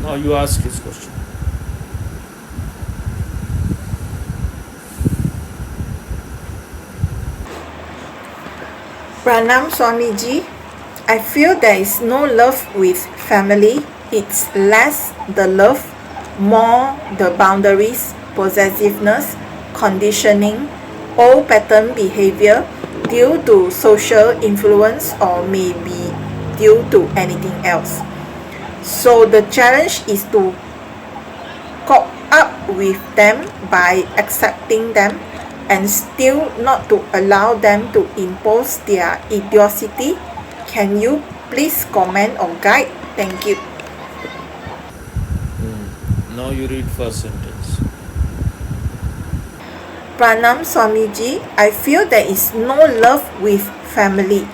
Now you ask his question. Pranam Swamiji, I feel there is no love with family. It's less the love, more the boundaries, possessiveness, conditioning, old pattern behavior due to social influence or maybe due to anything else. So the challenge is to cope up with them by accepting them and still not to allow them to impose their idiocy. Can you please comment or guide? Thank you. Now you read first sentence. Pranam Swamiji, I feel there is no love with family.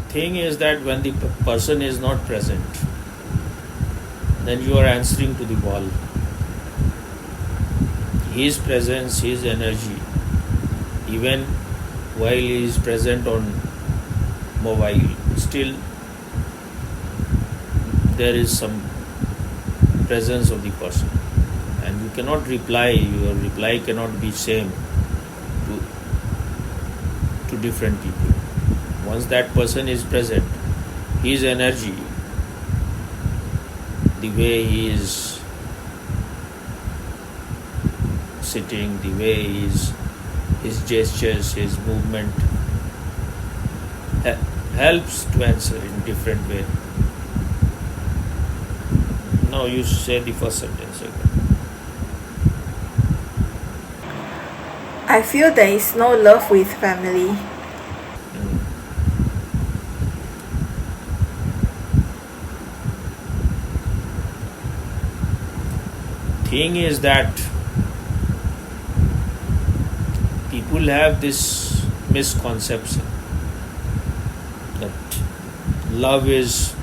Thing is that when the person is not present, then you are answering to the wall. His presence, his energy, even while he is present on mobile, still there is some presence of the person, and you cannot reply. Your reply cannot be same to different people. Once that person is present, his energy, the way he is sitting, the way he is, his gestures, his movement helps to answer in different way. Now you say the first sentence again. I feel there is no love with family. Thing is that people have this misconception that love is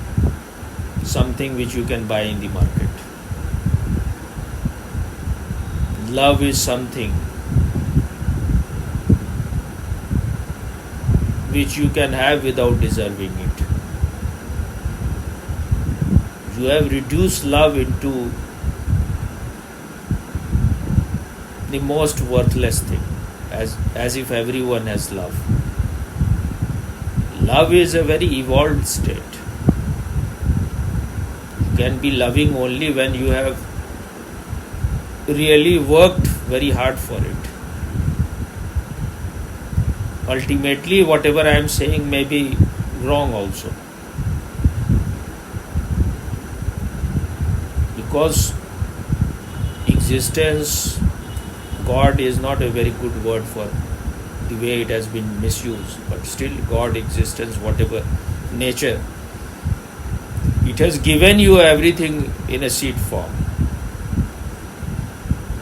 something which you can buy in the market. Love is something which you can have without deserving it. You have reduced love into the most worthless thing, as if everyone has love. Love is a very evolved state. You can be loving only when you have really worked very hard for it. Ultimately, whatever I am saying may be wrong also, because existence, God is not a very good word for the way it has been misused, but still God, existence, whatever nature, it has given you everything in a seed form.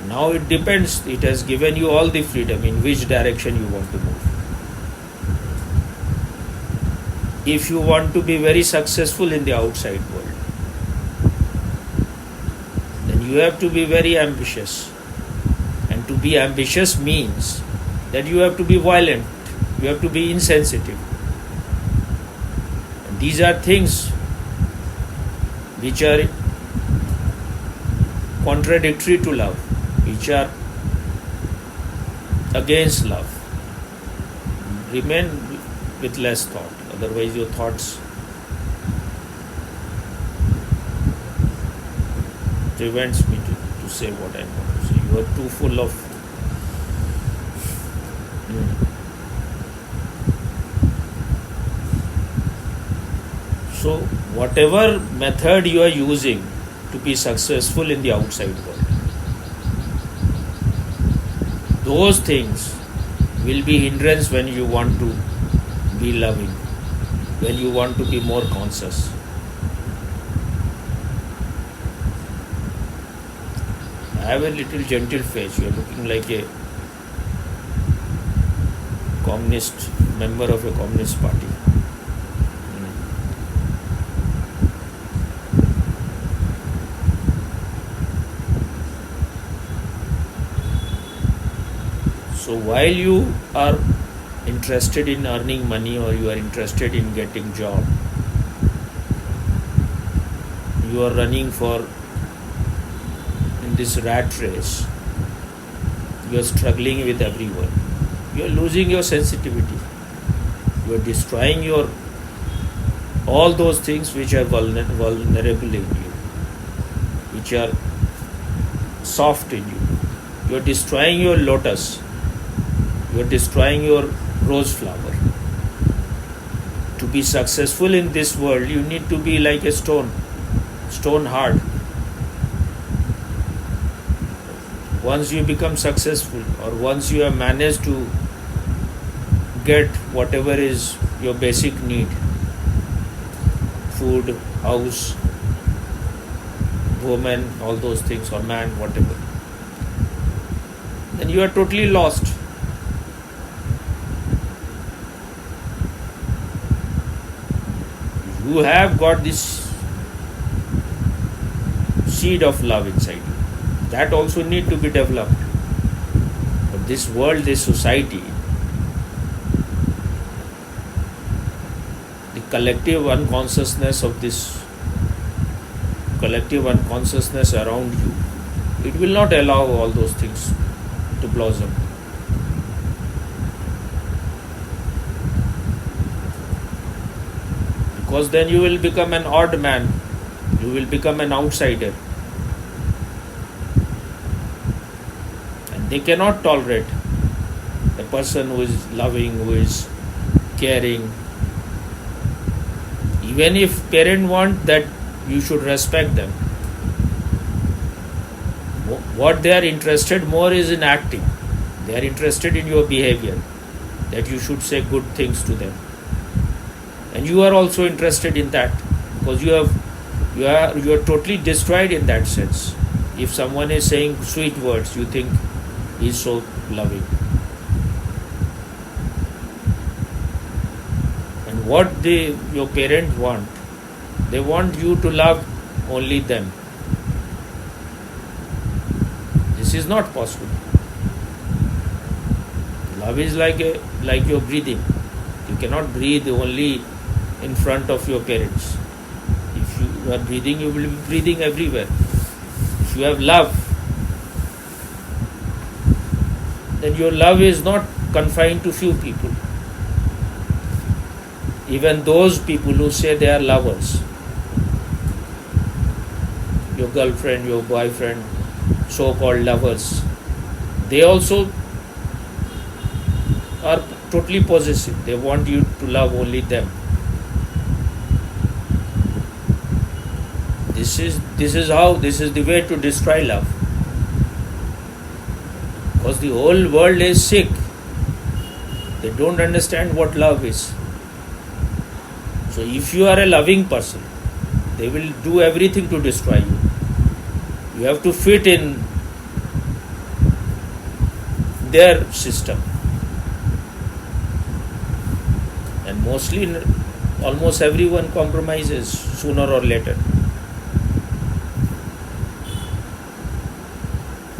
Now it depends, it has given you all the freedom in which direction you want to move. If you want to be very successful in the outside world, then you have to be very ambitious. And to be ambitious means that you have to be violent, you have to be insensitive. And these are things which are contradictory to love, which are against love. Remain with less thought, otherwise your thoughts prevents me to say what I want to say. You are too full of So whatever method you are using to be successful in the outside world, those things will be hindrance when you want to be loving, when you want to be more conscious. Have a little gentle face. You are looking like a communist member of a communist party. So while you are interested in earning money or you are interested in getting job, you are running for in this rat race, you are struggling with everyone, you are losing your sensitivity, you are destroying your all those things which are vulnerable in you, which are soft in you. You are destroying your lotus, you are destroying your rose flower. To be successful in this world, you need to be like a stone hard. Once you become successful, or once you have managed to get whatever is your basic need, food, house, woman, all those things, or man, whatever, then you are totally lost. You have got this seed of love inside you. That also need to be developed. But this world, this society, the collective unconsciousness of this collective unconsciousness around you, it will not allow all those things to blossom. Because then you will become an odd man, you will become an outsider. And they cannot tolerate a person who is loving, who is caring. Even if parents want that you should respect them, what they are interested more is in acting. They are interested in your behavior, that you should say good things to them. And you are also interested in that, because you are totally destroyed in that sense. If someone is saying sweet words, you think he is so loving. And what your parents want, they want you to love only them. This is not possible. Love is like your breathing. You cannot breathe only in front of your parents. If you are breathing, you will be breathing everywhere. If you have love, then your love is not confined to few people. Even those people who say they are lovers, your girlfriend, your boyfriend, so-called lovers, they also are totally possessive. They want you to love only them. This is the way to destroy love. Because the whole world is sick. They don't understand what love is. So if you are a loving person, they will do everything to destroy you. You have to fit in their system. And mostly, almost everyone compromises sooner or later.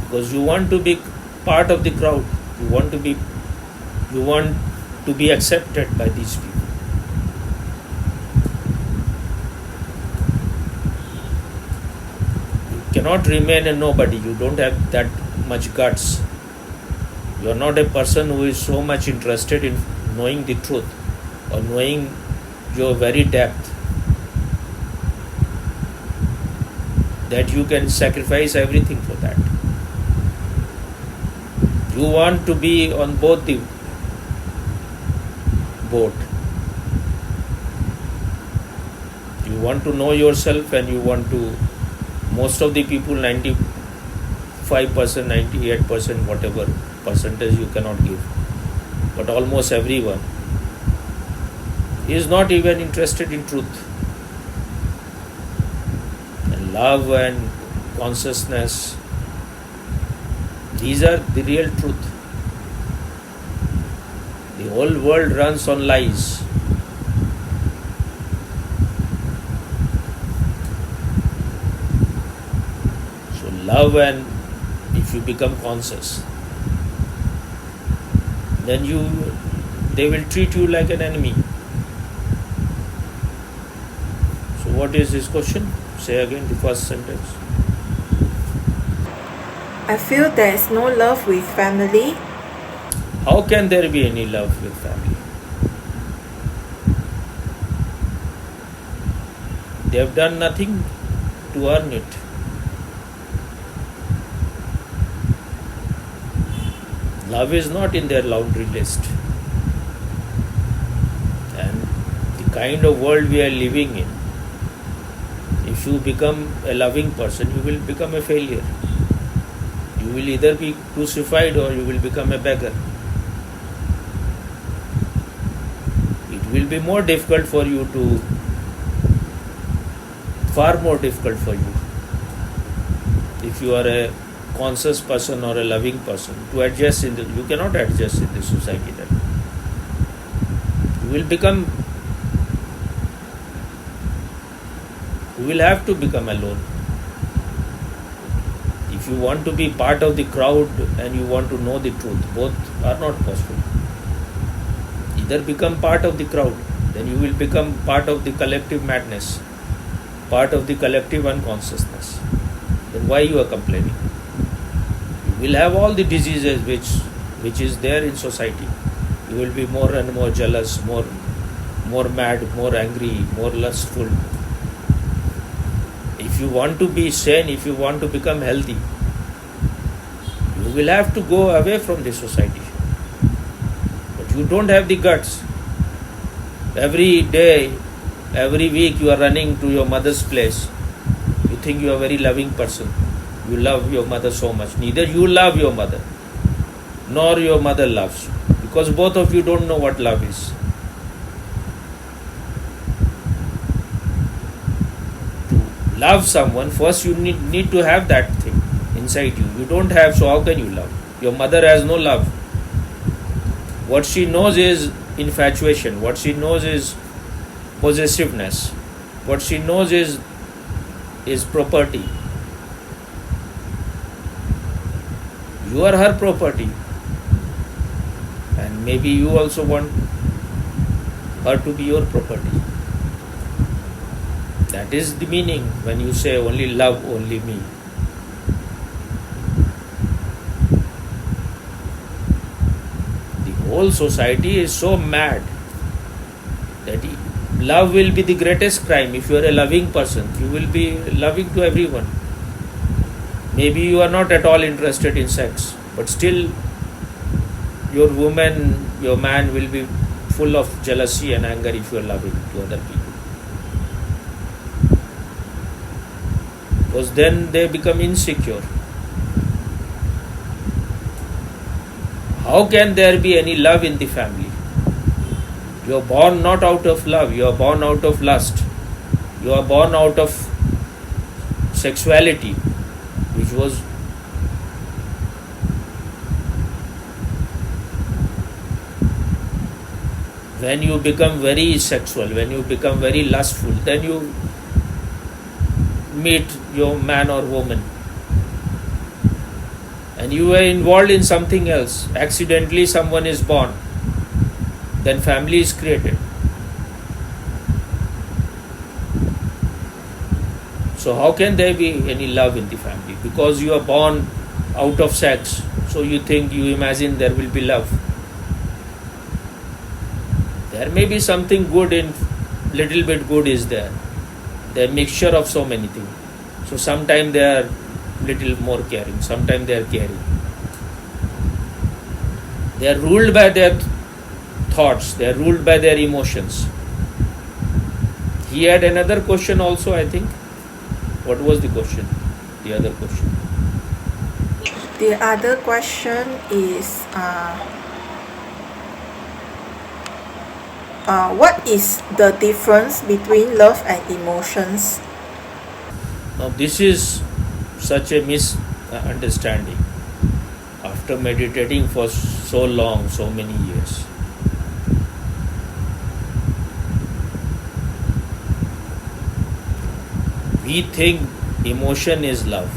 Because you want to be part of the crowd. You want to be accepted by these people. You cannot remain a nobody. You don't have that much guts. You are not a person who is so much interested in knowing the truth or knowing your very depth that you can sacrifice everything for that. You want to be on both the boat. You want to know yourself, and you want to, most of the people, 95%, 98%, whatever percentage you cannot give, but almost everyone is not even interested in truth. And love and consciousness, these are the real truth. The whole world runs on lies. So love, and if you become conscious, then they will treat you like an enemy. So what is his question? Say again the first sentence. I feel there is no love with family. How can there be any love with family? They have done nothing to earn it. Love is not in their laundry list. And the kind of world we are living in, if you become a loving person, you will become a failure. You will either be crucified or you will become a beggar. It will be more difficult for you far more difficult for you, if you are a conscious person or a loving person, to adjust you cannot adjust in this society then. You will have to become alone. If you want to be part of the crowd and you want to know the truth, both are not possible. Either become part of the crowd, then you will become part of the collective madness, part of the collective unconsciousness. Then why you are complaining? You will have all the diseases which is there in society. You will be more and more jealous, more mad, more angry, more lustful. If you want to be sane, if you want to become healthy, you will have to go away from this society. But you don't have the guts. Every day, every week you are running to your mother's place. You think you are a very loving person. You love your mother so much. Neither you love your mother, nor your mother loves you. Because both of you don't know what love is. To love someone, first you need to have that thing inside you. You don't have, so how can you love? Your mother has no love. What she knows is infatuation. What she knows is possessiveness. What she knows is property. You are her property. And maybe you also want her to be your property. That is the meaning when you say only love, only me. The whole society is so mad that love will be the greatest crime. If you are a loving person, you will be loving to everyone. Maybe you are not at all interested in sex, but still your woman, your man will be full of jealousy and anger if you are loving to other people. Because then they become insecure. How can there be any love in the family? You are born not out of love, you are born out of lust. You are born out of sexuality, which was when you become very sexual, when you become very lustful, then you meet your man or woman and you are involved in something else. Accidentally someone is born, then family is created. So how can there be any love in the family? Because you are born out of sex, so you imagine there will be love. There may be something good in, little bit good is there. They are mixture of so many things. So sometimes they are little more caring, sometimes they are caring. They are ruled by their thoughts, they are ruled by their emotions. He had another question also, I think. What was the question? The other question. The other question is what is the difference between love and emotions? Now this is such a misunderstanding. After meditating for so long, so many years, we think emotion is love.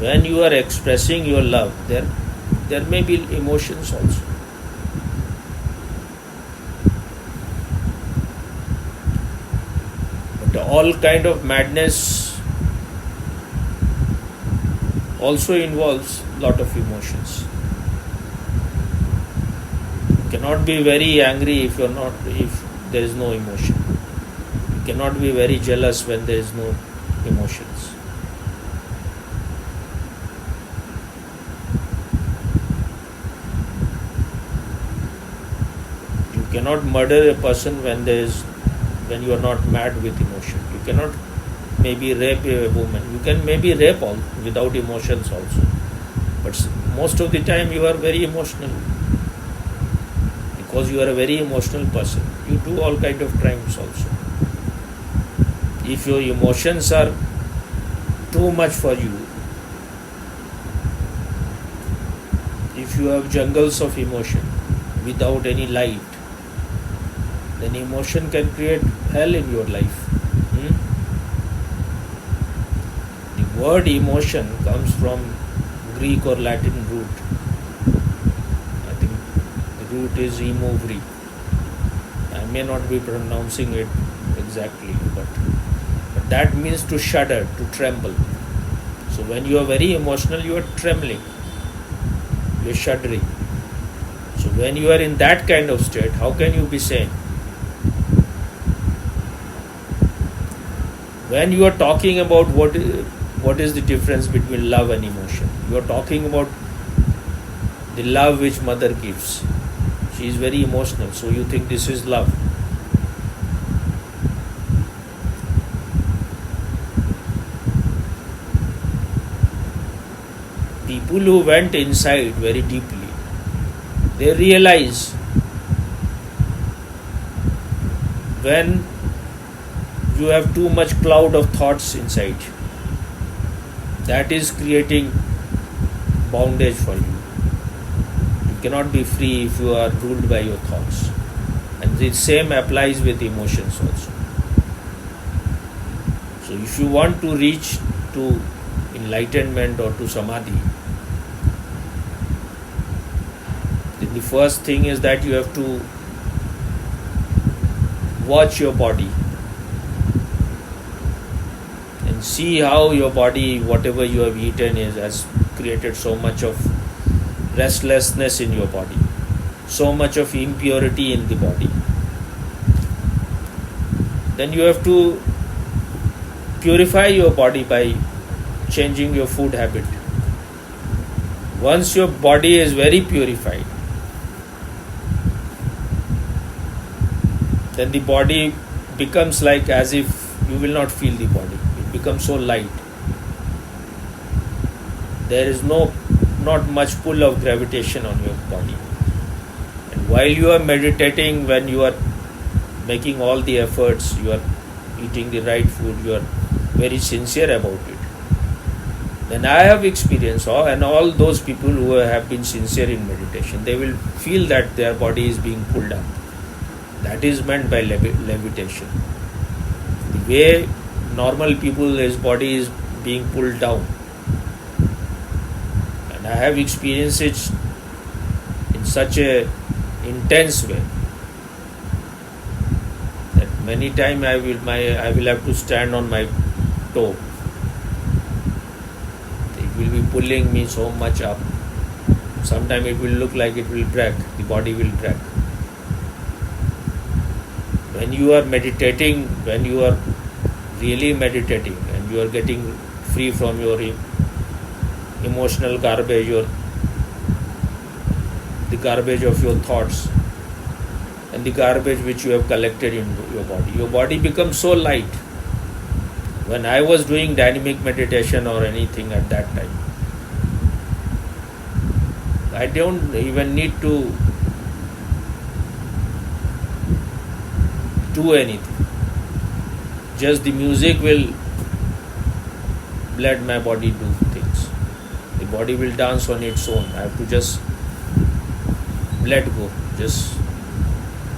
when you are expressing your love, there may be emotions also. But all kind of madness also involves lot of emotions. You cannot be very angry if there is no emotion. You cannot be very jealous when there is no emotions. You cannot murder a person when you are not mad with emotion. You cannot maybe rape a woman. You can maybe rape all without emotions also. But most of the time you are very emotional. Because you are a very emotional person. You do all kind of crimes also. If your emotions are too much for you, if you have jungles of emotion without any light, then emotion can create hell in your life. The word emotion comes from Greek or Latin root. I think the root is emovri. I may not be pronouncing it exactly, but that means to shudder, to tremble. So when you are very emotional, you are trembling, you are shuddering. So when you are in that kind of state, how can you be sane? When you are talking about what is the difference between love and emotion, you are talking about the love which mother gives. She is very emotional, so you think this is love. People who went inside very deeply, they realize when you have too much cloud of thoughts inside, that is creating bondage for you. You cannot be free if you are ruled by your thoughts. And the same applies with emotions also. So if you want to reach to enlightenment or to samadhi, then the first thing is that you have to watch your body and see how your body, whatever you have eaten, has created so much of restlessness in your body, so much of impurity in the body. Then you have to purify your body by changing your food habit. Once your body is very purified, then the body becomes like as if you will not feel the body. It becomes so light. There is not much pull of gravitation on your body. And while you are meditating, when you are making all the efforts, you are eating the right food, you are very sincere about it, then I have experienced, and all those people who have been sincere in meditation, they will feel that their body is being pulled up. That is meant by levitation. The way normal people, his body is being pulled down. And I have experienced it in such a intense way that many times I will have to stand on my toe. It will be pulling me so much up. Sometimes it will look like it will break. The body will break. When you are meditating, when you are really meditating and you are getting free from your emotional garbage or the garbage of your thoughts and the garbage which you have collected in your body becomes so light. When I was doing dynamic meditation or anything at that time, I don't even need to do anything. Just the music will let my body do things. The body will dance on its own. I have to just let go, just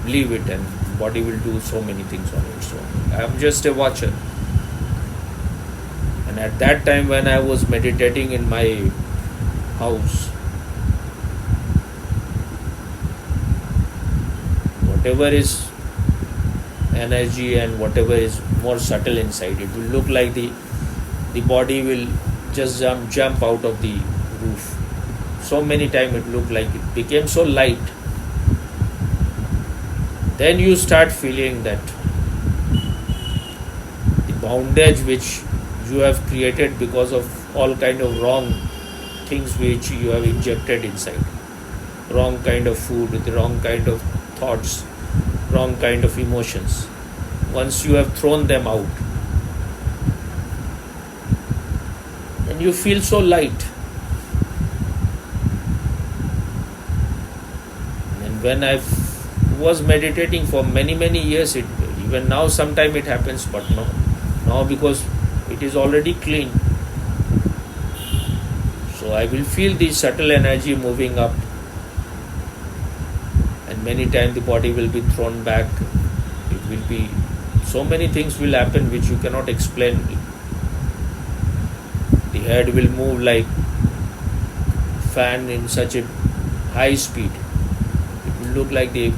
leave it, and body will do so many things on its own. I am just a watcher. And at that time, when I was meditating in my house, whatever is energy and whatever is more subtle inside, it will look like the body will just jump out of the roof. So many times it looked like it became so light. Then you start feeling that the bondage which you have created because of all kind of wrong things which you have injected inside, wrong kind of food, the wrong kind of thoughts, wrong kind of emotions. Once you have thrown them out, then you feel so light. And when I was meditating for many years, even now sometime it happens, but no, now because it is already clean, so I will feel the subtle energy moving up, and many times the body will be thrown back. It will be, so many things will happen which you cannot explain. The head will move like fan in such a high speed. It will look like the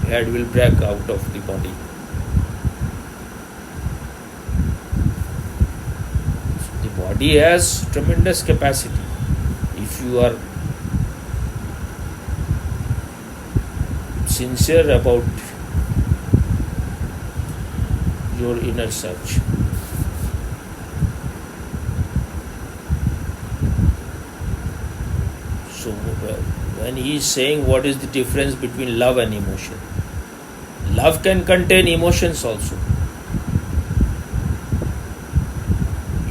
head will break out of the body. The body has tremendous capacity. If you are sincere about your inner search. So when he is saying what is the difference between love and emotion, love can contain emotions also.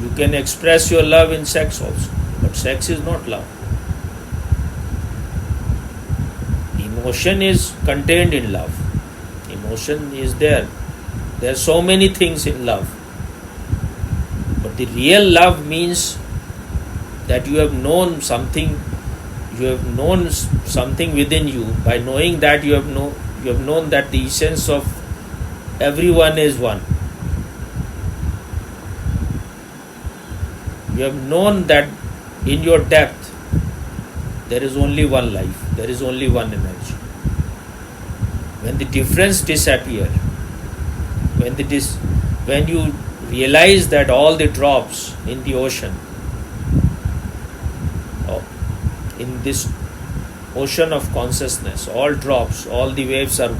You can express your love in sex also, but sex is not love. Emotion is contained in love. Emotion is there. There are so many things in love. But the real love means that you have known something. You have known something within you. By knowing that, you have known that the essence of everyone is one. You have known that in your depth there is only one life, there is only one energy. When the difference disappears, when you realize that all the drops in the ocean, in this ocean of consciousness, all drops, all the waves are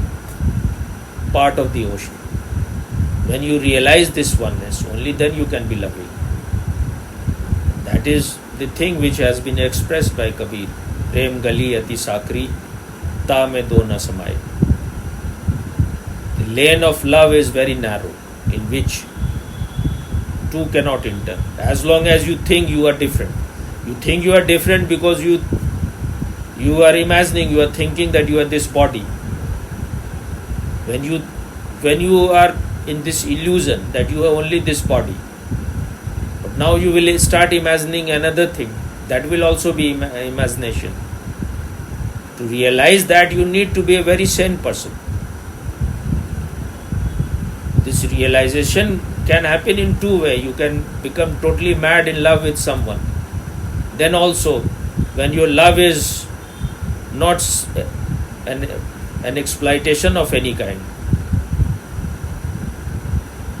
part of the ocean. When you realize this oneness, only then you can be loving. That is the thing which has been expressed by Kabir. Prem gali ati sakri, ta mein do na samay. The lane of love is very narrow, in which two cannot enter. As long as you think you are different. You think you are different because you are imagining, you are thinking that you are this body. When you are in this illusion that you are only this body, but now you will start imagining another thing, that will also be imagination. To realize that, you need to be a very sane person. This realization can happen in two ways. You can become totally mad in love with someone. Then also, when your love is not an exploitation of any kind,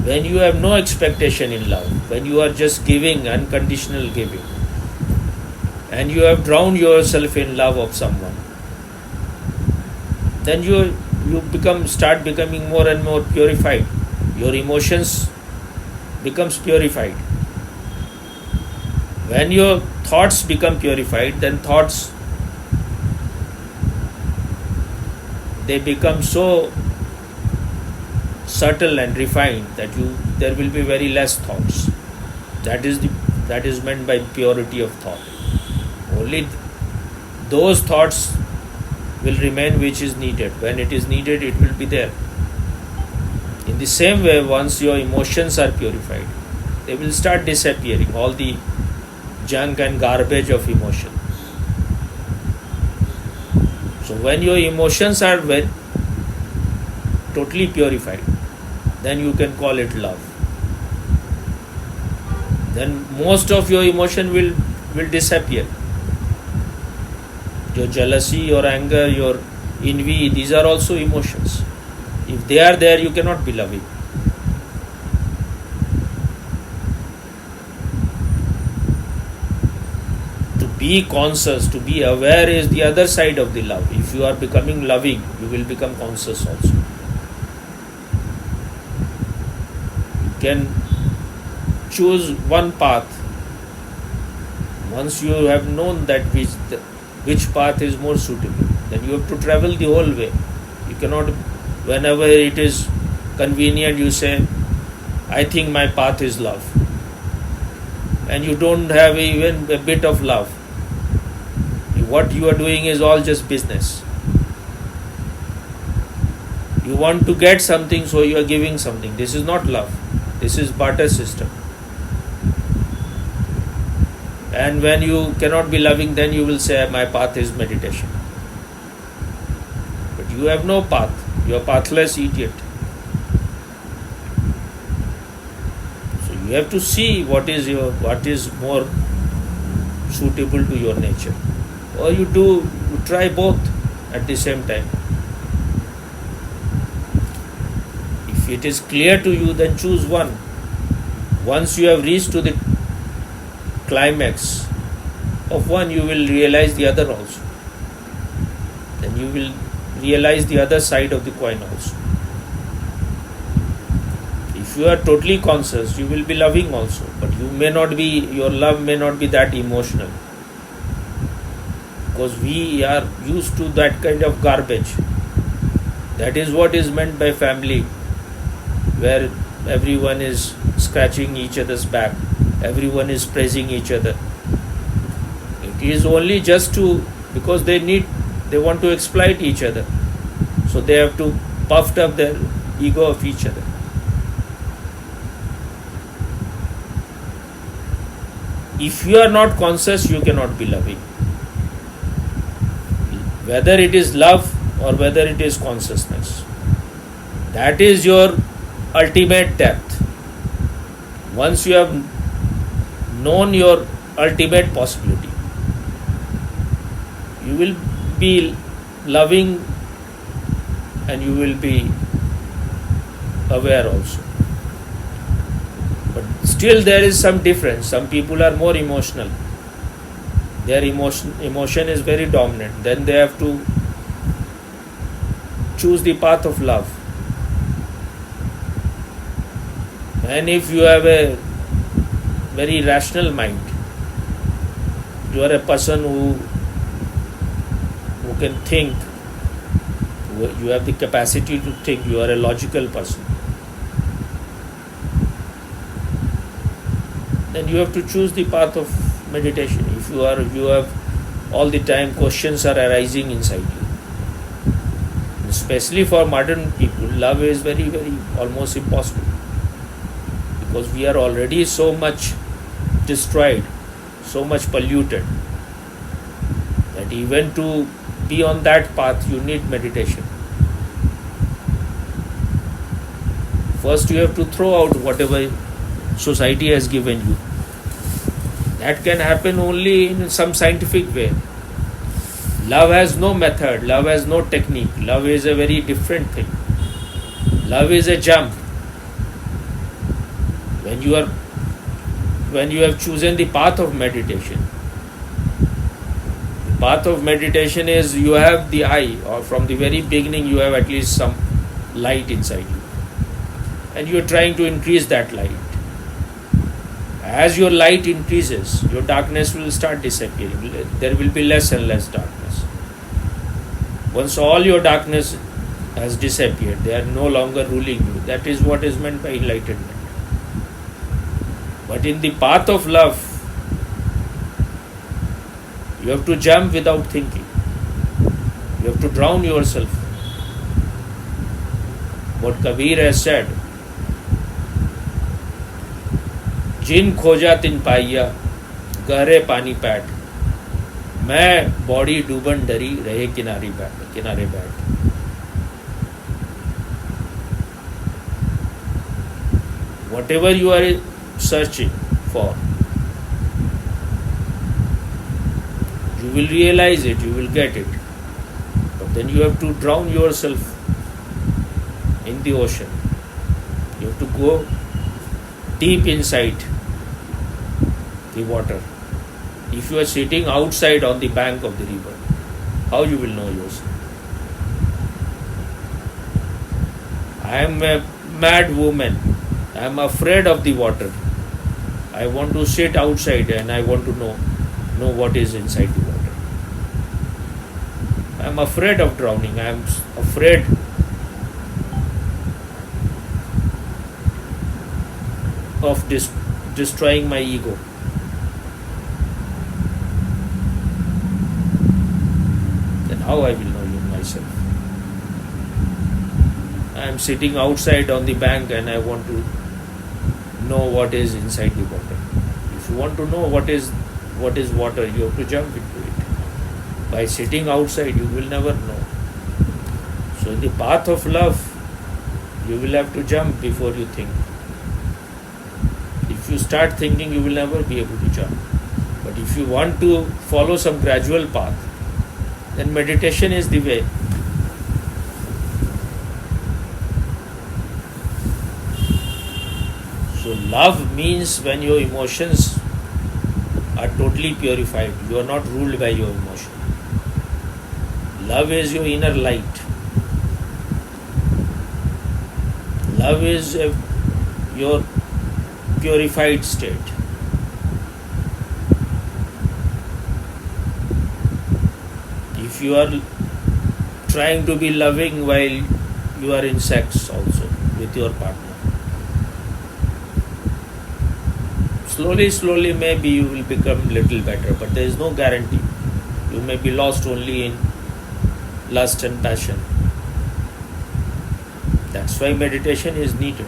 when you have no expectation in love, when you are just giving, unconditional giving, and you have drowned yourself in love of someone, then you start becoming more and more purified. Your emotions becomes purified. When your thoughts become purified, then thoughts, they become so subtle and refined that there will be very less thoughts. That is meant by purity of thought. Only those thoughts will remain which is needed. When it is needed, it will be there. In the same way, once your emotions are purified, they will start disappearing, all the junk and garbage of emotion. So when your emotions are totally purified, then you can call it love. then most of your emotion will disappear. Your jealousy, your anger, your envy, these are also emotions. If they are there, you cannot be loving. To be conscious, to be aware is the other side of the love. If you are becoming loving, you will become conscious also. You can choose one path. Once you have known that which path is more suitable, then you have to travel the whole way. You cannot, whenever it is convenient, you say, I think my path is love. And you don't have even a bit of love. What you are doing is all just business. You want to get something, so you are giving something. This is not love. This is barter system. And when you cannot be loving, then you will say, my path is meditation. But you have no path. You are pathless idiot. So you have to see what is more suitable to your nature. Or you try both at the same time. If it is clear to you, then choose one. Once you have reached to the climax of one, you will realize the other also. Then you will realize the other side of the coin also. If you are totally conscious, you will be loving also, but your love may not be that emotional, because we are used to that kind of garbage. That is what is meant by family, where everyone is scratching each other's back, everyone is praising each other. It is only just because they want to exploit each other, so they have to puffed up their ego of each other. If you are not conscious, you cannot be loving. Whether it is love or whether it is consciousness, that is your ultimate depth. Once you have known your ultimate possibility, you will be loving and you will be aware also. But still there is some difference. Some people are more emotional. Their emotion is very dominant. Then they have to choose the path of love. And if you have a very rational mind, you are a person who can think, you have the capacity to think, you are a logical person, then you have to choose the path of meditation. If you have all the time questions are arising inside you, especially for modern people, love is very, very almost impossible, because we are already so much destroyed, so much polluted, that even to be on that path you need meditation. First you have to throw out whatever society has given you. That can happen only in some scientific way. Love has no method, love has no technique. Love is a very different thing. Love is a jump. When you have chosen the path of meditation, the path of meditation is you have the eye, or from the very beginning you have at least some light inside you, and you are trying to increase that light. As your light increases, your darkness will start disappearing. There will be less and less darkness. Once all your darkness has disappeared, they are no longer ruling you. That is what is meant by enlightenment. But in the path of love, you have to jump without thinking. You have to drown yourself. What Kabir has said, जिन खोजा तिन पाइया गहरे पानी पैठ, मैं body डूबन डरी रहे किनारे बैठ. Whatever you are searching for, You will realize it, you will get it. But then you have to drown yourself in the ocean. You have to go deep inside the water. If you are sitting outside on the bank of the river, how you will know yourself? I am a mad woman. I am afraid of the water. I want to sit outside and I want to know what is inside the water. I am afraid of drowning. I am afraid of destroying my ego. Then how I will know myself? I am sitting outside on the bank and I want to know what is inside the water. If you want to know what is water, you have to jump into it. By sitting outside, you will never know. So in the path of love, you will have to jump before you think. If you start thinking, you will never be able to jump. But if you want to follow some gradual path, then meditation is the way. So love means when your emotions are totally purified, you are not ruled by your emotion. Love is your inner light. Love is your purified state. If you are trying to be loving while you are in sex also with your partner, slowly maybe you will become little better, but there is no guarantee. You may be lost only in lust and passion. That's why meditation is needed.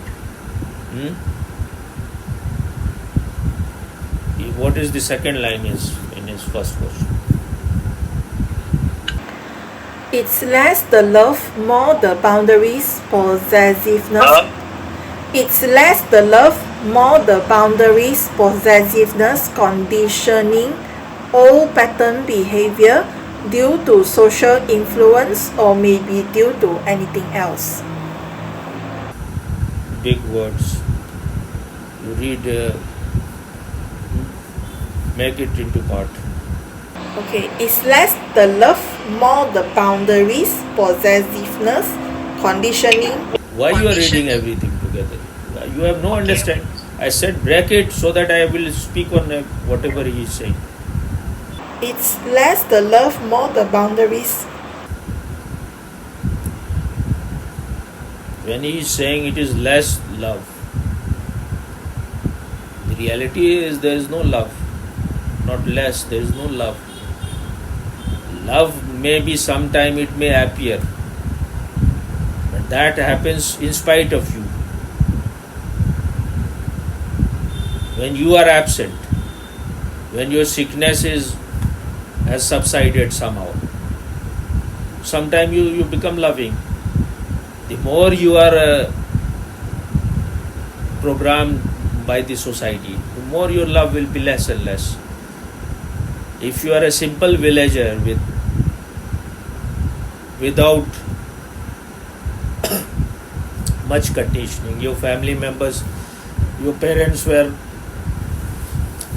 What is the second line is in his first question? It's less the love, more the boundaries, possessiveness. It's less the love, more the boundaries, possessiveness, conditioning, old pattern behavior due to social influence or maybe due to anything else. Big words. You read, make it into part. Okay, it's less the love, more the boundaries, possessiveness, conditioning. Why you are reading everything together? You have no understanding. I said break it so that I will speak on whatever he is saying. It's less the love, more the boundaries. When he is saying it is less love, the reality is there is no love. Not less, there is no love. Love maybe sometime it may appear, but that happens in spite of you. When you are absent, when your sickness has subsided somehow, sometime you become loving. The more you are programmed by the society, the more your love will be less and less. If you are a simple villager without much conditioning, your family members, your parents were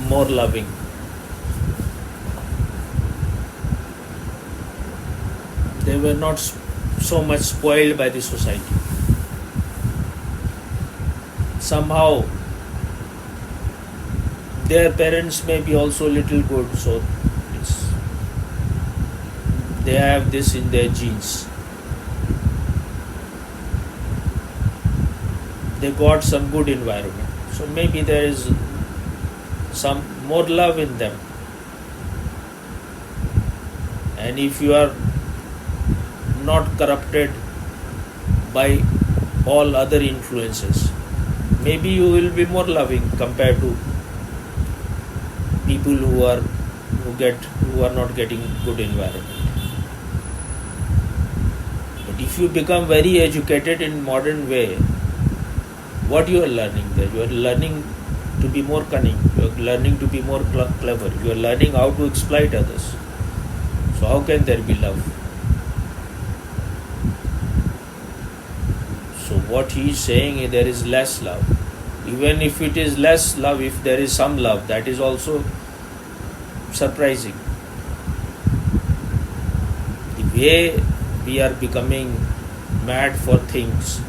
more loving. They were not so much spoiled by the society. Somehow their parents may be also little good, so they have this in their genes. They got some good environment, so maybe there is some more love in them. And if you are not corrupted by all other influences, maybe you will be more loving compared to people who are not getting good environment. But if you become very educated in modern way, what you are learning there? You are learning to be more cunning. You are learning to be more clever. You are learning how to exploit others. So how can there be love? So what he is saying is there is less love. Even if it is less love, if there is some love, that is also surprising. The way we are becoming mad for things,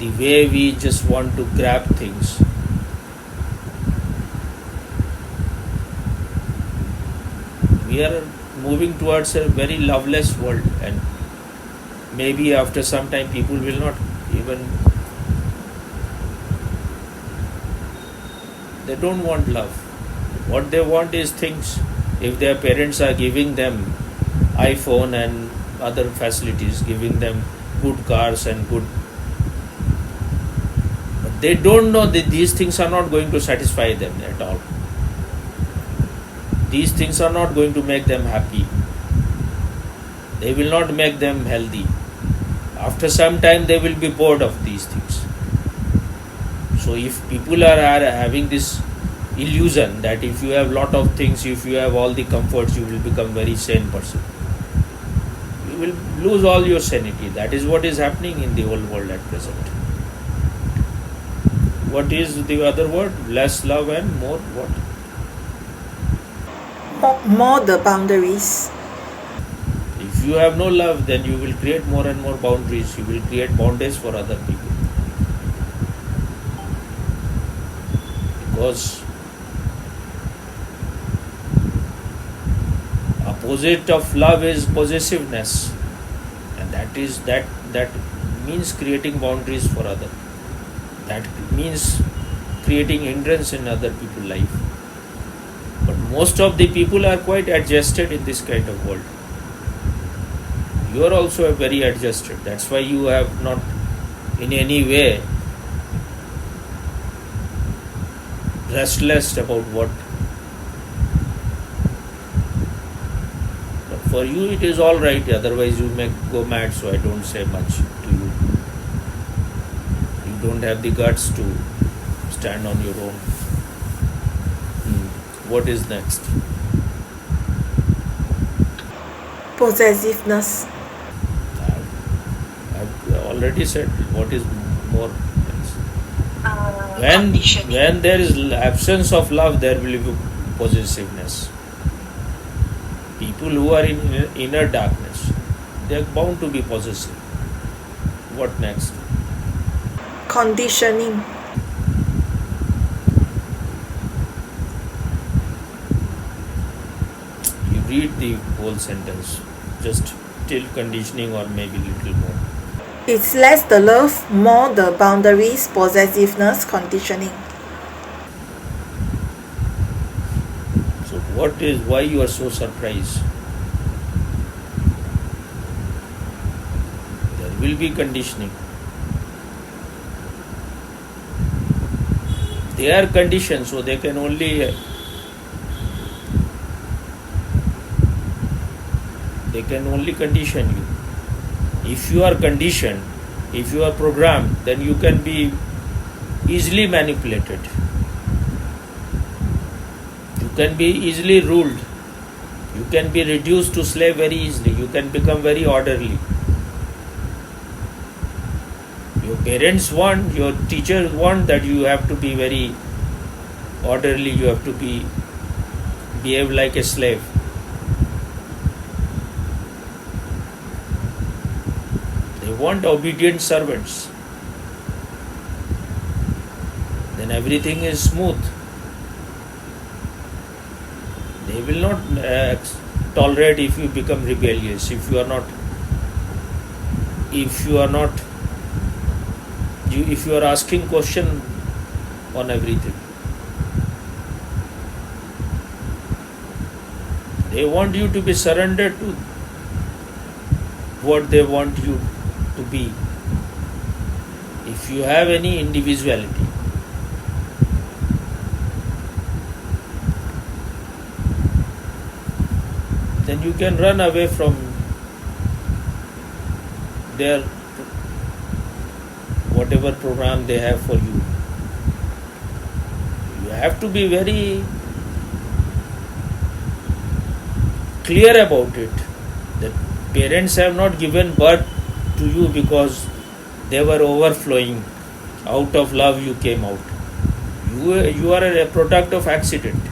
the way we just want to grab things, we are moving towards a very loveless world, and maybe after some time people will not even, they don't want love. What they want is things. If their parents are giving them iPhone and other facilities, giving them good cars and good, but they don't know that these things are not going to satisfy them at all. These things are not going to make them happy. They will not make them healthy. After some time they will be bored of these things. So if people are having this illusion that if you have lot of things, if you have all the comforts, you will become very sane person, you will lose all your sanity. That is what is happening in the whole world at present. What is the other word? Less love and more what? More the boundaries. If you have no love, then you will create more and more boundaries. You will create boundaries for other people. Because opposite of love is possessiveness, and that means creating boundaries for other. That means creating hindrance in other people's life. But most of the people are quite adjusted in this kind of world. You are also very adjusted. That's why you have not in any way restless about what. But for you it is all right. Otherwise you may go mad. So I don't say much to you. You don't have the guts to stand on your own. What is next? Possessiveness. I've already said what is more. Conditioning. When there is absence of love, there will be possessiveness. People who are in inner darkness, they are bound to be possessive. What next? Conditioning. You read the whole sentence, just till conditioning or maybe little more. It's less the love, more the boundaries, possessiveness, conditioning. So why you are so surprised? There will be conditioning. They are conditioned, so they can only condition you. If you are conditioned, if you are programmed, then you can be easily manipulated. You can be easily ruled. You can be reduced to slave very easily. You can become very orderly. Your parents want, your teachers want that you have to be very orderly, you have to behave like a slave. They want obedient servants. Then everything is smooth. They will not tolerate if you become rebellious, if you are asking question on everything. They want you to be surrendered to what they want you to be. If you have any individuality, then you can run away from their whatever program they have for you. You have to be very clear about it, that parents have not given birth to you because they were overflowing. Out of love you came out. You are a product of accident.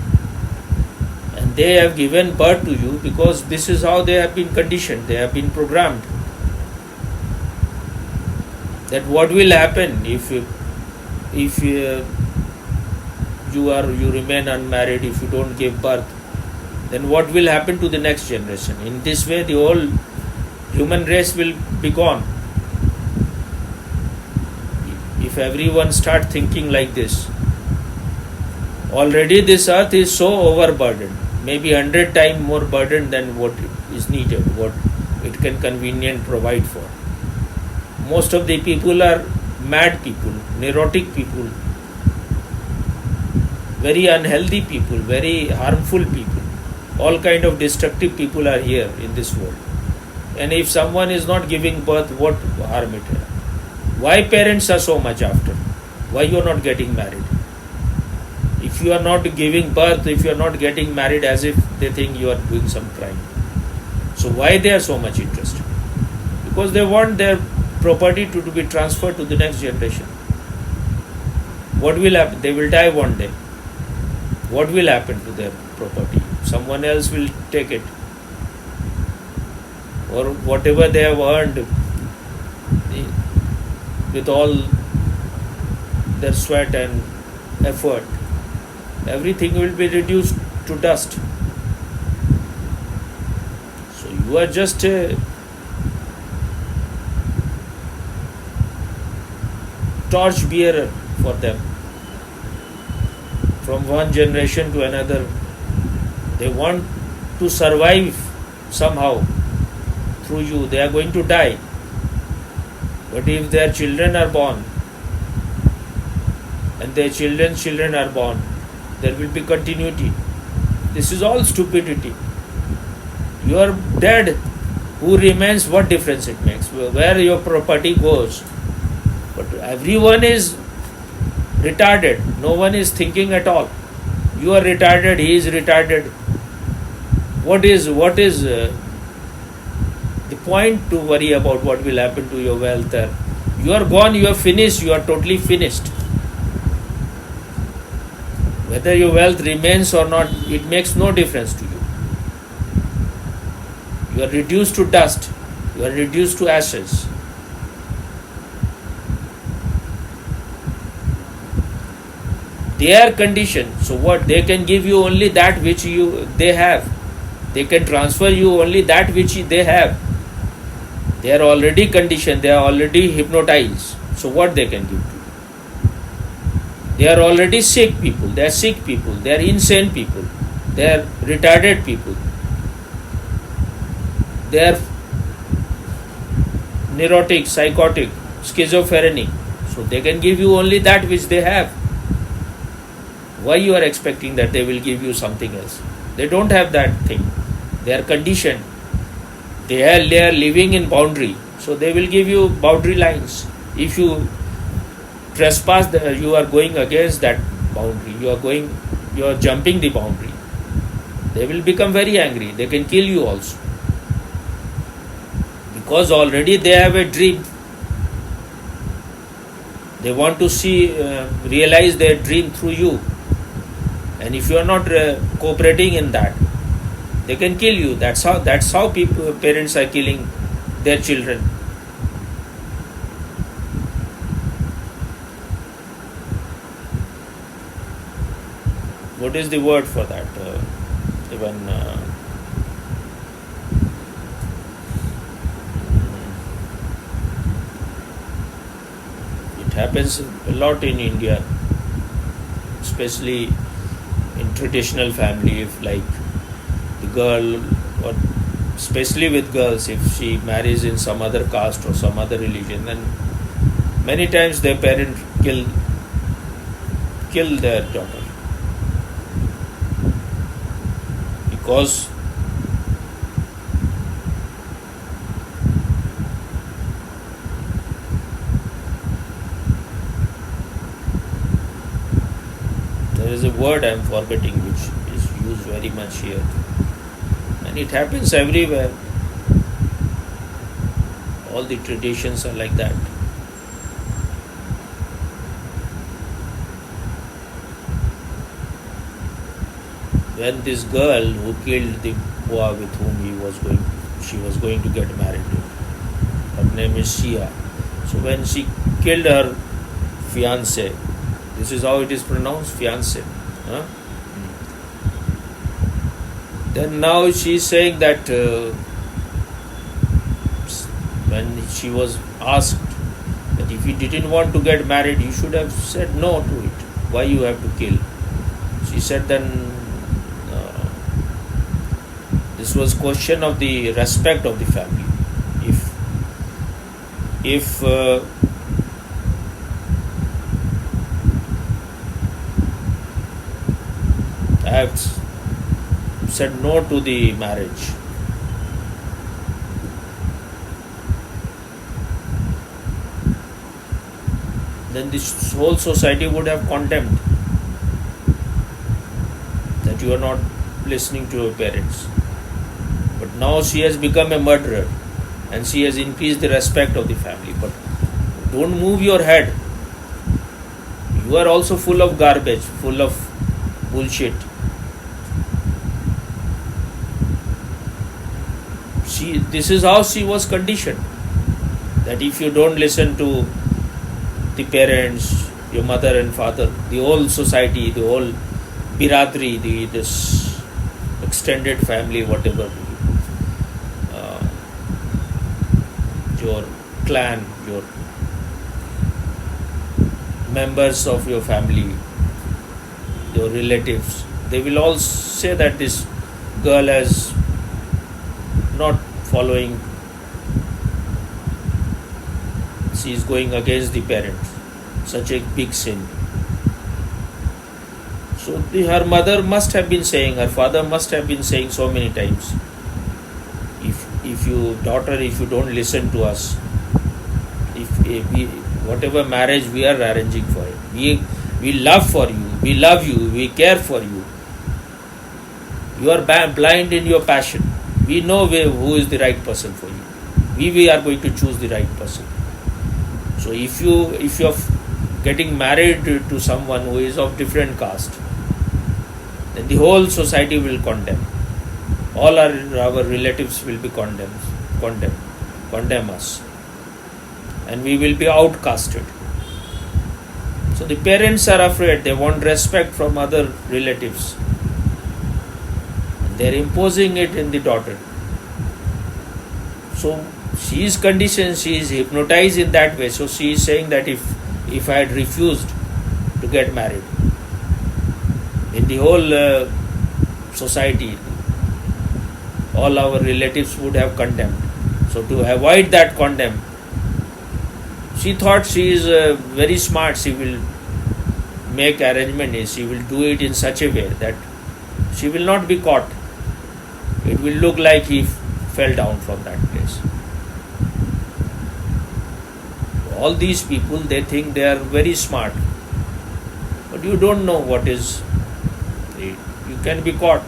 And they have given birth to you because this is how they have been conditioned, they have been programmed. That what will happen if you remain unmarried, if you don't give birth, then what will happen to the next generation? In this way, the whole human race will be gone. If everyone start thinking like this, already this earth is so overburdened, maybe 100 times more burdened than what is needed, what it can convenient provide for. Most of the people are mad people, neurotic people, very unhealthy people, very harmful people. All kind of destructive people are here in this world. And if someone is not giving birth, what harm it has? Why parents are so much after? Why you are not getting married? If you are not giving birth, if you are not getting married, as if they think you are doing some crime. So why they are so much interested? Because they want their property to be transferred to the next generation. What will happen? They will die one day. What will happen to their property? Someone else will take it. Or whatever they have earned with all their sweat and effort, everything will be reduced to dust. So you are just a torch bearer for them. From one generation to another, they want to survive somehow through you. They are going to die. But if their children are born and their children's children are born, there will be continuity. This is all stupidity. You are dead. Who remains? What difference it makes? Where your property goes. But everyone is retarded. No one is thinking at all. You are retarded. He is retarded. What is the point to worry about what will happen to your wealth? You are gone. You are finished. You are totally finished. Whether your wealth remains or not, it makes no difference to you. You are reduced to dust. You are reduced to ashes. They are conditioned. So what? They can give you only that which they have. They can transfer you only that which they have. They are already conditioned. They are already hypnotized. So what they can give to you? They are already sick people. They are sick people. They are insane people. They are retarded people. They are neurotic, psychotic, schizophrenic. So they can give you only that which they have. Why you are expecting that they will give you something else? They don't have that thing. They are conditioned. They are living in boundary. So they will give you boundary lines. If you trespass, you are going against that boundary. You are jumping the boundary. They will become very angry. They can kill you also. Because already they have a dream. They want to realize their dream through you. And if you are not cooperating in that, they can kill you. That's how parents are killing their children. What is the word for that? It happens a lot in India, especially in traditional family. If like the girl, or especially with girls, if she marries in some other caste or some other religion, then many times their parent kill their daughter. Because there is a word I am forgetting which is used very much here, And it happens everywhere. All the traditions are like that. When this girl who killed the boy with whom she was going to get married to, her name is Shia. So when she killed her fiance, this is how it is pronounced, fiance. Huh? Then now she is saying that when she was asked that if you didn't want to get married, you should have said no to it. Why you have to kill? She said then this was question of the respect of the family. If I have said no to the marriage, then this whole society would have condemned that you are not listening to your parents. But now she has become a murderer and she has increased the respect of the family. But don't move your head. You are also full of garbage, full of bullshit. This is how she was conditioned. That if you don't listen to the parents, your mother and father, the whole society, the whole biradri, this extended family, whatever, your clan, your members of your family, your relatives, they will all say that this girl is not following, she is going against the parents, such a big sin. So her mother must have been saying, her father must have been saying so many times, if you don't listen to us, whatever marriage we are arranging for it, we love you, we care for you. You are blind in your passion. We know who is the right person for you. We are going to choose the right person. So if you are getting married to someone who is of different caste, then the whole society will condemn. All our relatives will be condemn us, and we will be outcasted. So the parents are afraid, they want respect from other relatives. They are imposing it in the daughter. So she is conditioned, she is hypnotized in that way. So she is saying that if I had refused to get married, in the whole society, all our relatives would have condemned. So to avoid that condemn, she thought she is very smart. She will make arrangement. She will do it in such a way that she will not be caught. It will look like he fell down from that place. All these people, they think they are very smart, but you don't know what is. You can be caught.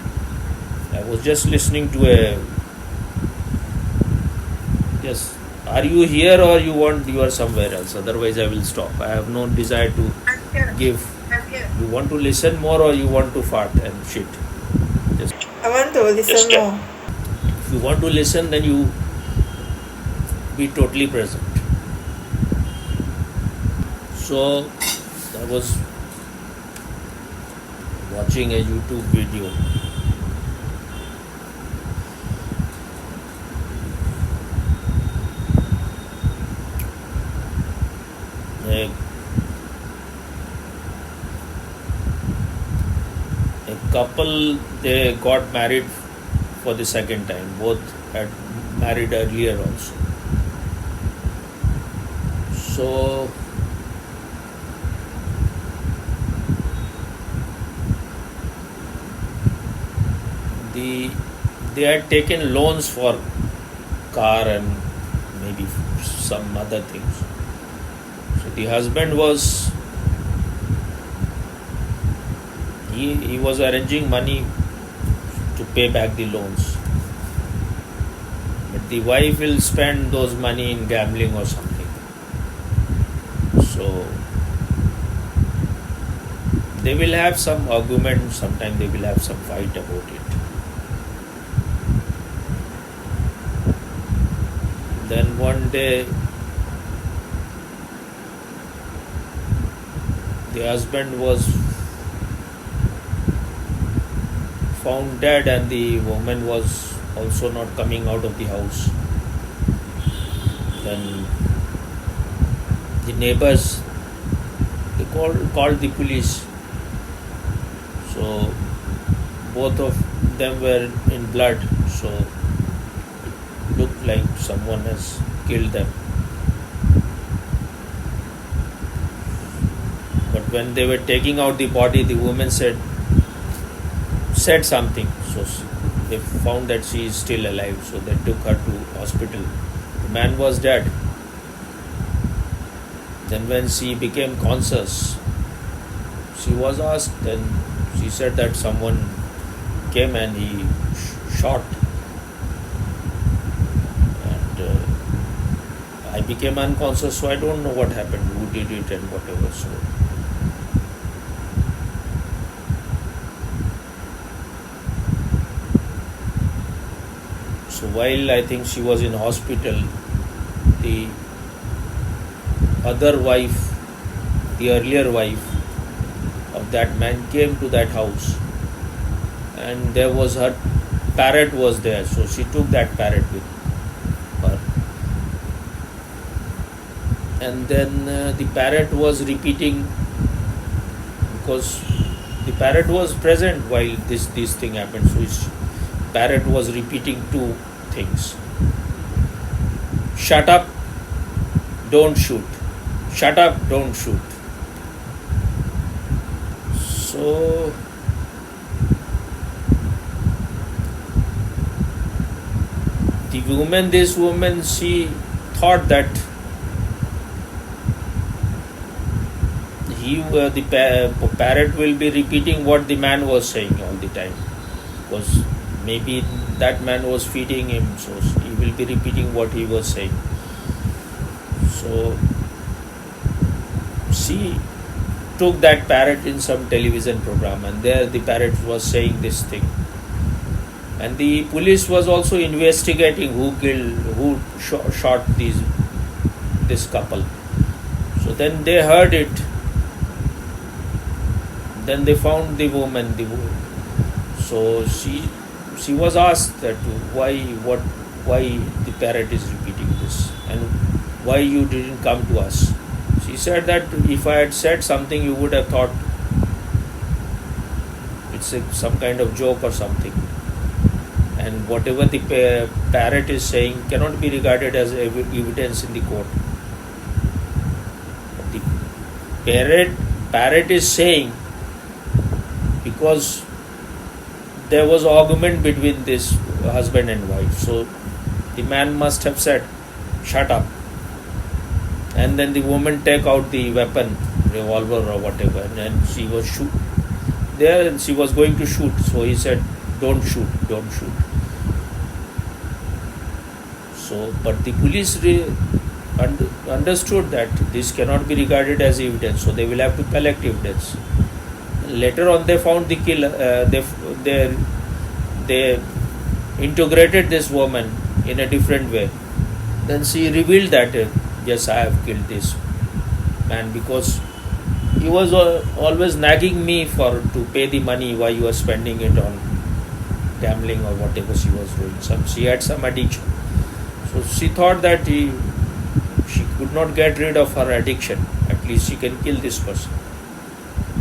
I was just listening to yes. Are you here or you are somewhere else? Otherwise I will stop. I have no desire to give. You want to listen more or you want to fart and shit? Just I want to listen more. if you want to listen, then you be totally present. So I was watching a YouTube video. A couple, they got married for the second time. Both had married earlier also. So they had taken loans for car and maybe some other things. So the husband was he was arranging money to pay back the loans. the wife will spend those money in gambling or something. So they will have some argument, sometimes they will have some fight about it. Then one day the husband was found dead and the woman was also not coming out of the house. Then the neighbors, they called the police. So both of them were in blood, so it looked like someone has killed them. But when they were taking out the body, the woman said something. So they found that she is still alive, so they took her to hospital. The man was dead. Then when she became conscious, she was asked, then she said that someone came and he shot. And I became unconscious, so I don't know what happened, who did it and whatever. So while I think she was in hospital, the other wife, the earlier wife of that man came to that house, and there was her parrot was there, so she took that parrot with her. And then the parrot was repeating, because the parrot was present while this thing happened, so parrot was repeating two things: shut up, don't shoot. Shut up, don't shoot. So this woman, she thought that the parrot will be repeating what the man was saying all the time, because maybe that man was feeding him, so he will be repeating what he was saying. So she took that parrot in some television program, and there the parrot was saying this thing. And the police was also investigating who shot this couple. So then they heard it. Then they found the woman. So she was asked that why the parrot is repeating this, and why you didn't come to us. She said that if I had said something, you would have thought it's some kind of joke or something. And whatever the parrot is saying cannot be regarded as evidence in the court. The parrot is saying because there was argument between this husband and wife. So the man must have said, shut up. And then the woman take out the weapon, revolver or whatever, and she was there, and she was going to shoot. So he said, don't shoot. So, but the police understood that this cannot be regarded as evidence, so they will have to collect evidence. Later on, they found the killer. They integrated this woman in a different way. Then she revealed that yes, I have killed this man, because he was always nagging me to pay the money while you were spending it on gambling or whatever she was doing. She had some addiction. So she thought that she could not get rid of her addiction. At least she can kill this person.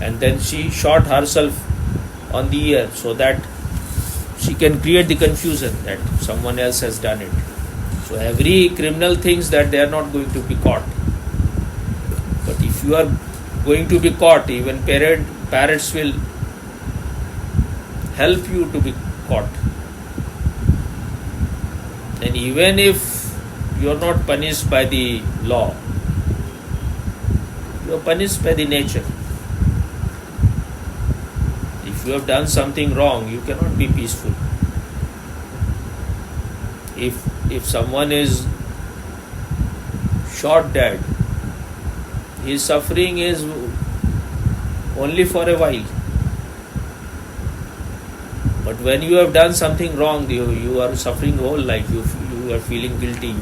And then she shot herself on the ear so that she can create the confusion that someone else has done it. So every criminal thinks that they are not going to be caught. But if you are going to be caught, even parents will help you to be caught. And even if you are not punished by the law, you are punished by the nature. If you have done something wrong, you cannot be peaceful. If if someone is shot dead, his suffering is only for a while. But when you have done something wrong, you are suffering whole life. You are feeling guilty.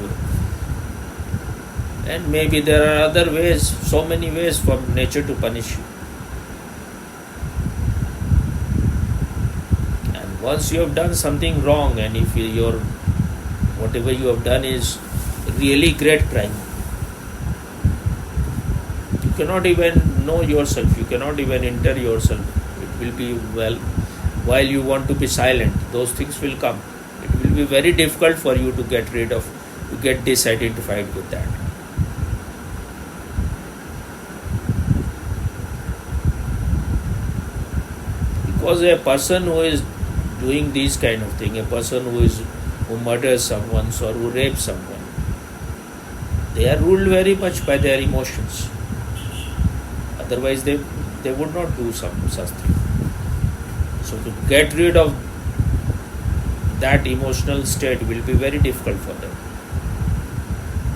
And maybe there are other ways, so many ways for nature to punish you. And once you have done something wrong, and if whatever you have done is really great crime, you cannot even know yourself. You cannot even enter yourself. It will be while you want to be silent, those things will come. It will be very difficult for you to get disidentified with that. Because a person who is doing these kind of thing, a person who murders someone or who rapes someone, they are ruled very much by their emotions. Otherwise they would not do such thing. So to get rid of that emotional state will be very difficult for them.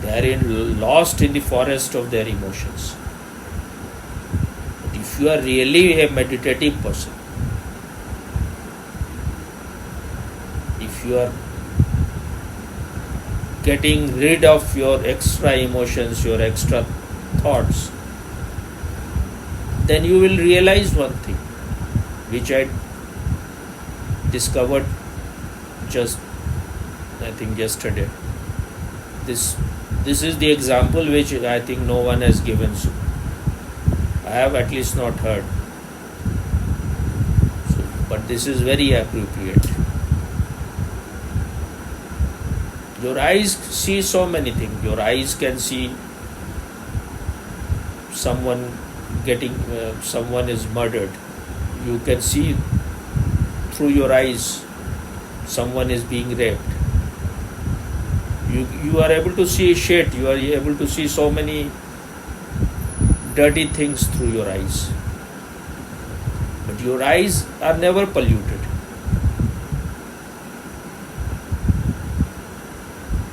They are lost in the forest of their emotions. But if you are really a meditative person, if you are getting rid of your extra emotions, your extra thoughts, then you will realize one thing, which I discovered yesterday. This is the example which I think no one has given. So I have at least not heard. But this is very appropriate. Your eyes see so many things. Your eyes can see someone is murdered. You can see through your eyes someone is being raped. You are able to see shit. You are able to see so many dirty things through your eyes. But your eyes are never polluted.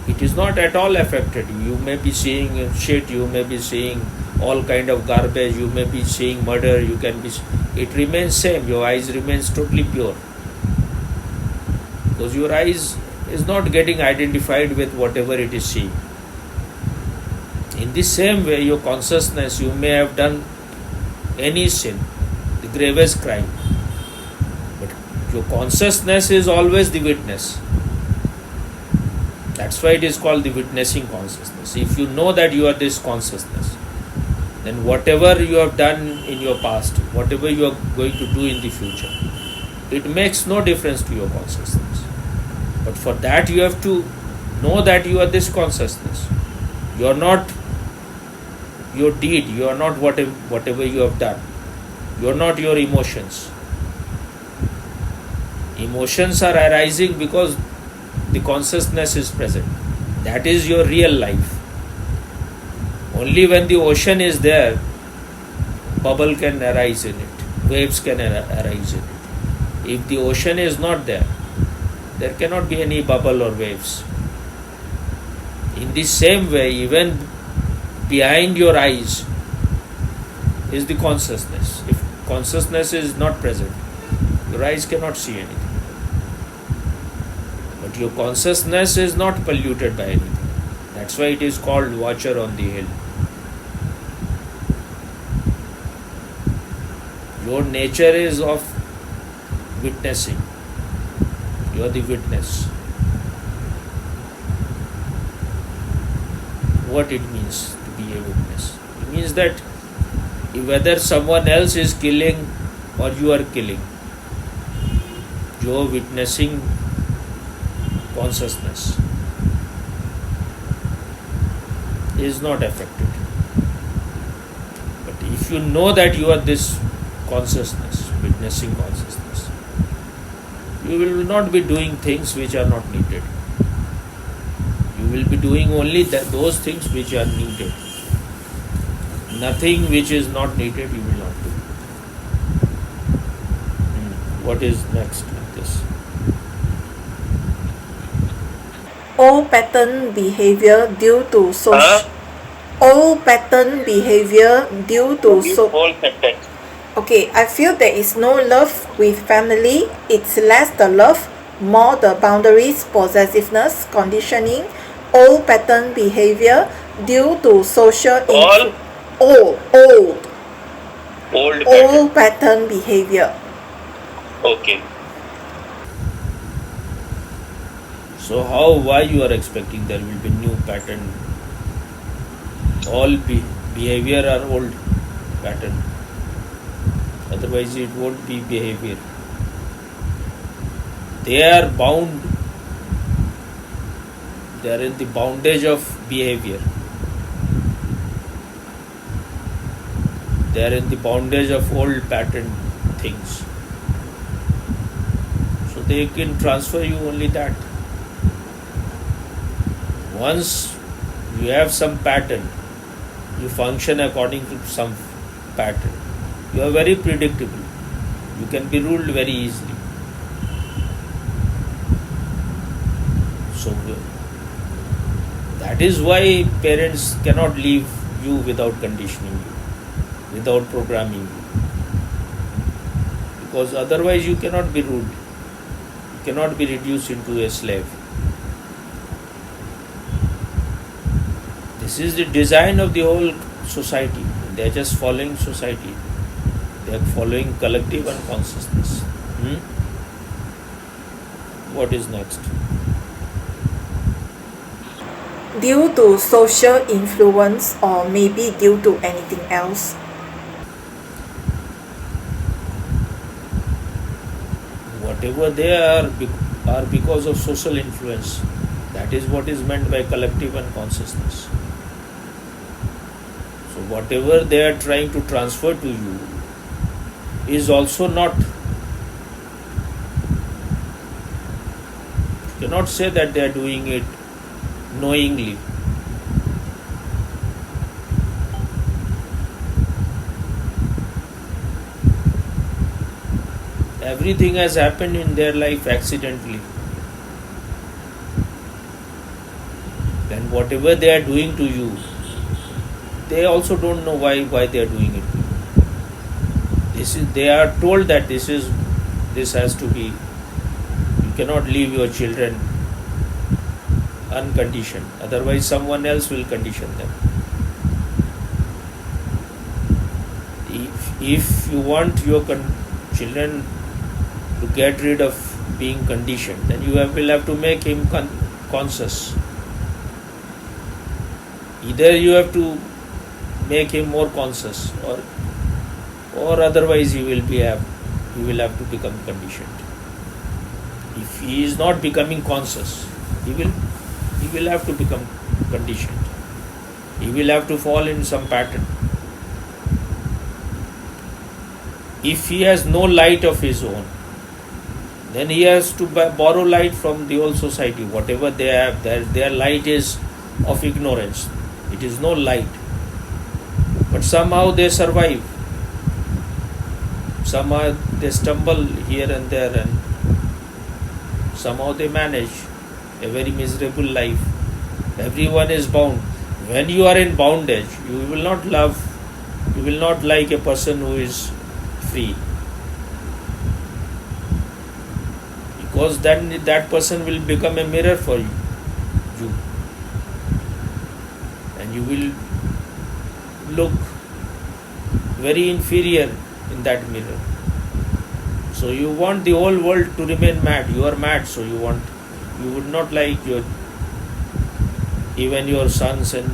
It is not at all affected. You may be seeing shit, you may be seeing all kind of garbage, you may be seeing murder, it remains same. Your eyes remains totally pure. Because your eyes is not getting identified with whatever it is seeing. In the same way, your consciousness, you may have done any sin, the gravest crime, but your consciousness is always the witness. That's why it is called the witnessing consciousness. If you know that you are this consciousness, then whatever you have done in your past, whatever you are going to do in the future, it makes no difference to your consciousness. But for that you have to know that you are this consciousness. You are not your deed, you are not whatever you have done. You are not your emotions. Emotions are arising because the consciousness is present. That is your real life. Only when the ocean is there, bubble can arise in it, waves can arise in it. If the ocean is not there cannot be any bubble or waves. In the same way, even behind your eyes is the consciousness. If consciousness is not present, your eyes cannot see anything. But your consciousness is not polluted by anything. That's why it is called watcher on the hill. Your nature is of witnessing. You are the witness. What it means to be a witness? It means that whether someone else is killing or you are killing, your witnessing consciousness is not affected. But if you know that you are this consciousness, witnessing consciousness, you will not be doing things which are not needed. You will be doing only those things which are needed. Nothing which is not needed you will not do. What is next with this? old pattern behavior due to social old pattern behavior due to Whole sentence. Okay, I feel there is no love with family. It's less the love, more the boundaries, possessiveness, conditioning, old pattern behavior due to social All old old pattern. pattern behavior. Okay. So why you are expecting there will be new pattern? All behavior are old pattern. Otherwise it won't be behavior. They are bound. They are in the bondage of behavior. They are in the bondage of old pattern things. So they can transfer you only that. Once you have some pattern, you function according to some pattern. You are very predictable. You can be ruled very easily. So that is why parents cannot leave you without conditioning you, without programming you. Because otherwise you cannot be ruled. You cannot be reduced into a slave. This is the design of the whole society. They are just following society. They are following collective unconsciousness. What is next? Due to social influence or maybe due to anything else. Whatever they are because of social influence. That is what is meant by collective unconsciousness. So whatever they are trying to transfer to you is also not. You cannot say that they are doing it knowingly. Everything has happened in their life accidentally. And whatever they are doing to you, they also don't know why they are doing it to you. They are told that this has to be. You cannot leave your children unconditioned. Otherwise, someone else will condition them. If you want your children to get rid of being conditioned, then you will have to make him conscious. Either you have to make him more conscious, or otherwise he will have to become conditioned. If he is not becoming conscious, he will have to become conditioned. He will have to fall in some pattern. If he has no light of his own, then he has to borrow light from the whole society. Whatever they have, their light is of ignorance. It is no light. But somehow they survive. Somehow they stumble here and there, and somehow they manage a very miserable life. Everyone is bound. When you are in bondage, you will not like a person who is free. Because then that person will become a mirror for you. And you will look very inferior in that mirror. So you want the whole world to remain mad. You are mad, so you would not like even your sons and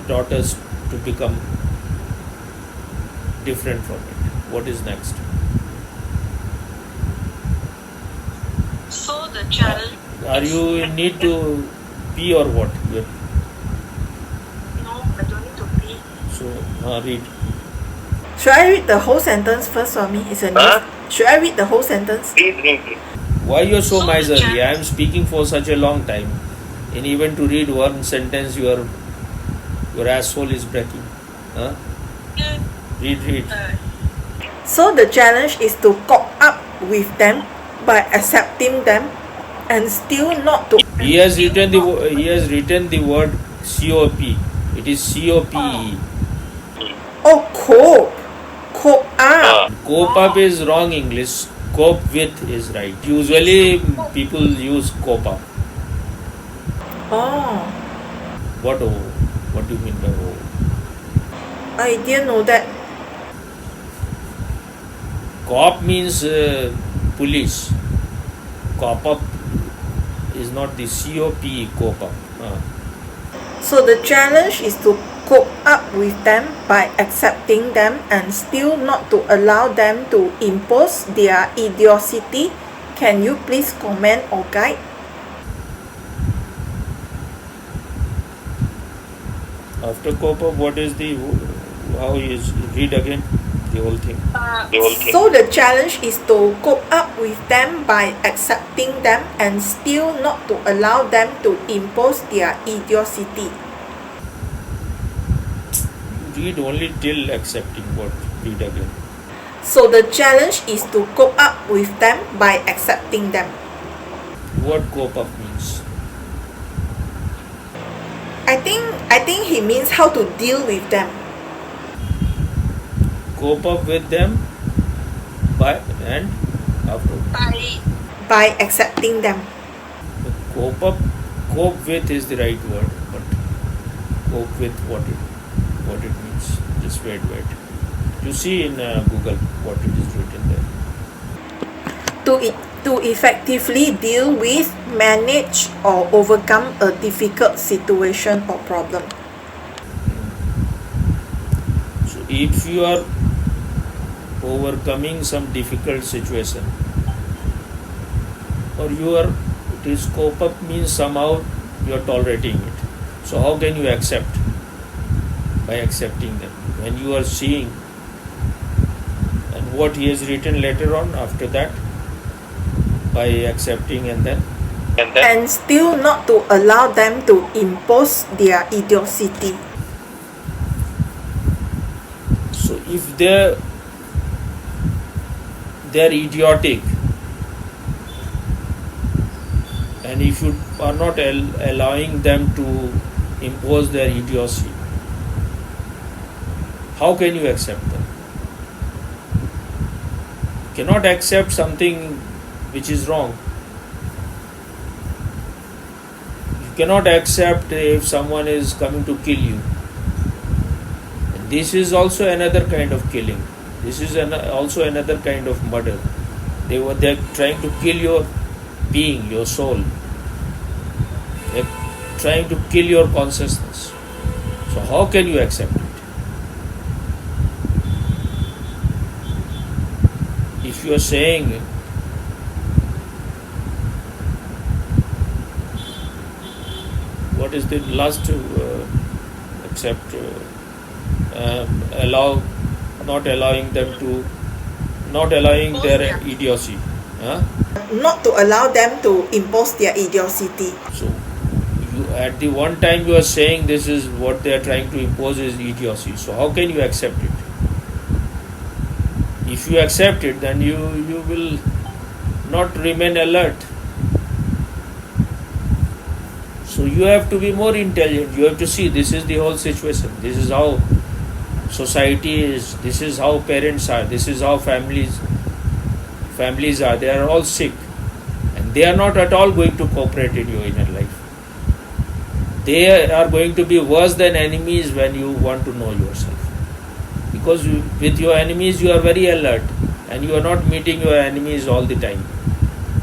daughters to become different from it. What is next? So the channel. Are you in need to pee or what? No, I don't need to pee. So read. Should I read the whole sentence first for me? Should I read the whole sentence? Read. Why you are so So miserly? I am speaking for such a long time, and even to read one sentence, your asshole is breaking. Huh? Read. So the challenge is to cope up with them by accepting them, and still not to. He has written the word COP. It is COPE. Oh, cope up. Cope up is wrong English. Cope with is right. Usually people use cope up. Oh, What O? What do you mean by O? I didn't know that. Cop means police. Cop up is not the COPE, cope up. So the challenge is to cope up with them by accepting them and still not to allow them to impose their idiocy. Can you please comment or guide? After cope up, what is the, how is, read again the whole thing. So the challenge is to cope up with them by accepting them and still not to allow them to impose their idiocy. Read only till accepting. What? Read again. So the challenge is to cope up with them by accepting them. What cope up means? I think he means how to deal with them. Cope up with them by and after. By accepting them. Cope with is the right word, but cope with what it means. Just wait. You see in Google what it is written there. To effectively deal with, manage or overcome a difficult situation or problem. So if you are overcoming some difficult situation, or it is cope up means somehow you are tolerating it. So how can you accept? By accepting them. When you are seeing, and what he has written later on after that, by accepting and still not to allow them to impose their idiocy. So if they're idiotic, and if you are not allowing them to impose their idiocy, how can you accept them? You cannot accept something which is wrong. You cannot accept if someone is coming to kill you. And this is also another kind of killing. This is also another kind of murder. They are trying to kill your being, your soul. They are trying to kill your consciousness. So how can you accept it? If you are saying what is the last accept not allowing their idiocy, Not to allow them to impose their idiocy. so you at the one time you are saying this is what they are trying to impose is idiocy, so how can you accept it? If you accept it, then you will not remain alert. So you have to be more intelligent. You have to see this is the whole situation. This is how society is. This is how parents are. This is how families are. They are all sick, and they are not at all going to cooperate in your inner life. They are going to be worse than enemies when you want to know yourself. Because with your enemies you are very alert, and you are not meeting your enemies all the time.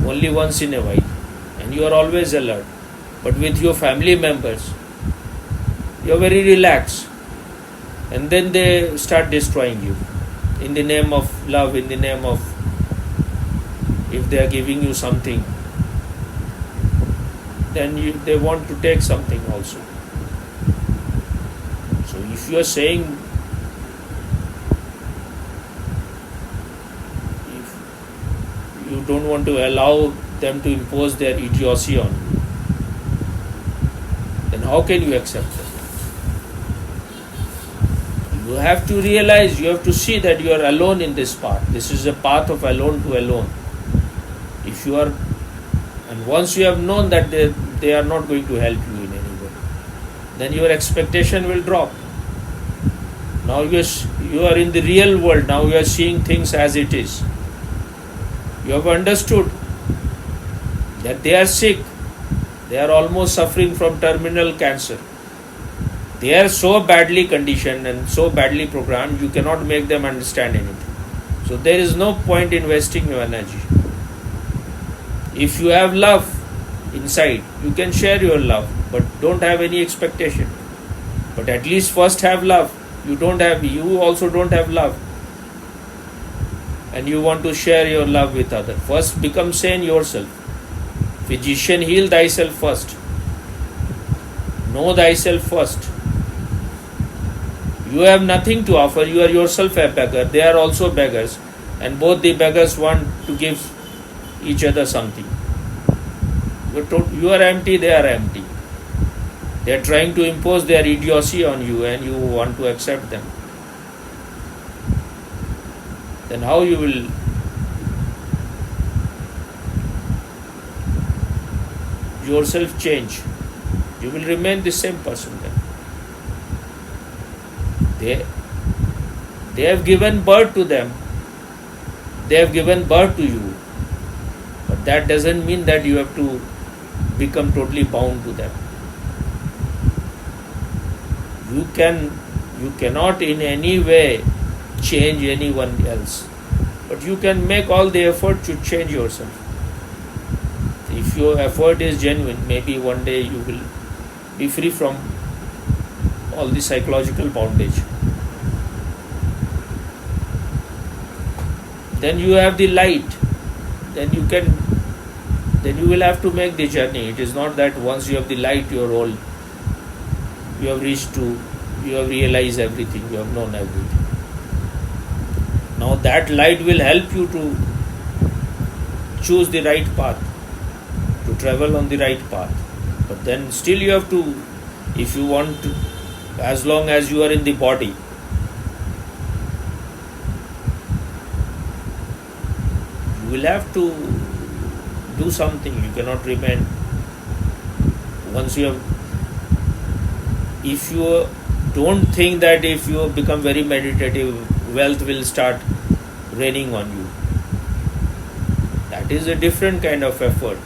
Only once in a while, and you are always alert. But with your family members, you are very relaxed, and then they start destroying you in the name of love, in the name of, if they are giving you something, then they want to take something also. So if you are saying, if you don't want to allow them to impose their idiocy on you, then how can you accept them? You have to realize, you have to see that you are alone in this path. This is a path of alone to alone. If you are, and Once you have known that they are not going to help you in any way, then your expectation will drop. Now you are in the real world. Now you are seeing things as it is. You have understood that they are sick. They are almost suffering from terminal cancer. They are so badly conditioned and so badly programmed, you cannot make them understand anything. So there is no point investing your energy. If you have love inside, you can share your love, but don't have any expectation. But at least first have love. You also don't have love. And you want to share your love with others. First become sane yourself. Physician, heal thyself first. Know thyself first. You have nothing to offer. You are yourself a beggar. They are also beggars. And both the beggars want to give each other something. You are empty, they are empty. They are trying to impose their idiocy on you and you want to accept them. Then how you will yourself change? You will remain the same person then. They have given birth to them. They have given birth to you. But that doesn't mean that you have to become totally bound to them. You cannot in any way change anyone else. But you can make all the effort to change yourself. If your effort is genuine, maybe one day you will be free from all the psychological bondage. Then you have the light. Then you will have to make the journey. It is not that once you have the light, you are all, you have realized everything, you have known everything. Now that light will help you to choose the right path, to travel on the right path. But then still you have to, if you want to, as long as you are in the body, you will have to do something. You cannot remain. Once you have, if you don't think that if you become very meditative, wealth will start raining on you. That is a different kind of effort.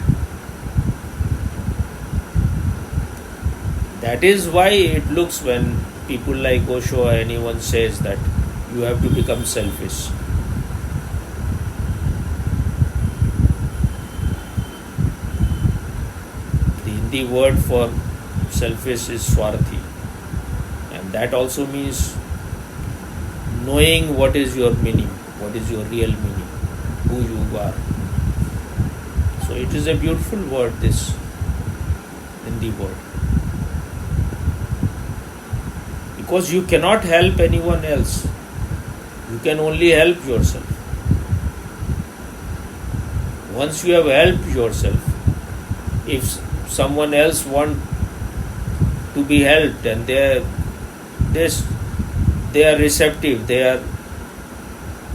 That is why it looks when people like Osho or anyone says that you have to become selfish. The Hindi word for selfish is swarthi, and that also means knowing what is your meaning, what is your real meaning, who you are. So it is a beautiful word, this Hindi word. Because you cannot help anyone else. You can only help yourself. Once you have helped yourself, if someone else wants to be helped and they are receptive, they are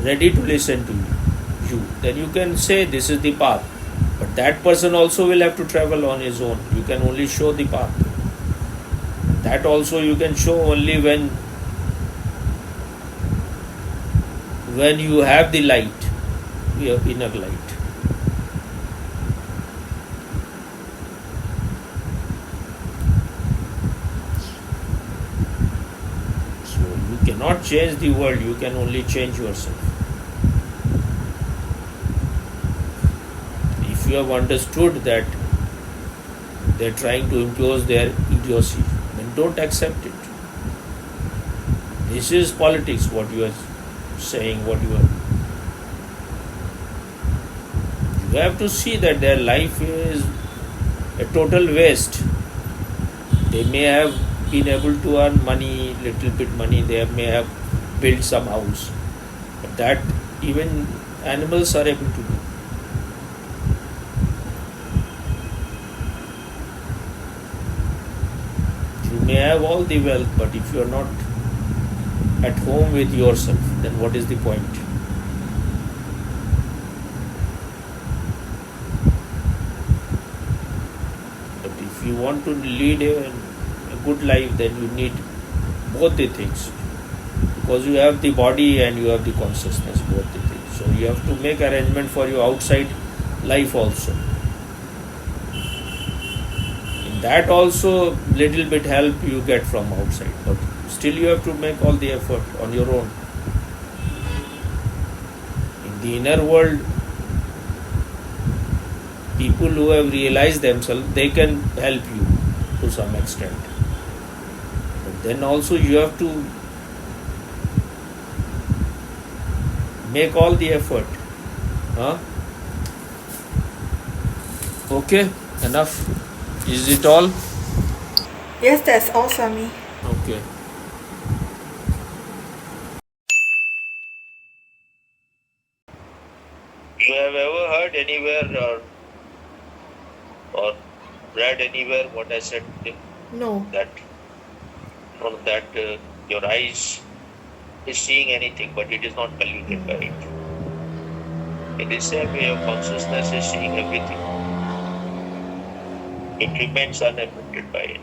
ready to listen to you, then you can say this is the path. But that person also will have to travel on his own. You can only show the path. That also you can show only when you have the light, your inner light. So you cannot change the world, you can only change yourself. If you have understood that they are trying to impose their idiocy, then don't accept it. This is politics, what you are saying, what you are. You have to see that their life is a total waste. They may have been able to earn money, little bit money, they may have built some house. But that even animals are able to do. You may have all the wealth, but if you are not at home with yourself, then what is the point? want to lead a good life, then you need both the things, because you have the body and you have the consciousness, both the things. So you have to make arrangement for your outside life also. In that also little bit help you get from outside, but still you have to make all the effort on your own. In the inner world, people who have realized themselves, they can help you to some extent. But then also you have to make all the effort. Huh? Okay, enough. Is it all? Yes, that's all, Swami. Okay. You have ever heard anywhere or read anywhere what I said today? No. That your eyes is seeing anything, but it is not polluted by it. In the same way, your consciousness is seeing everything. It remains unaffected by it.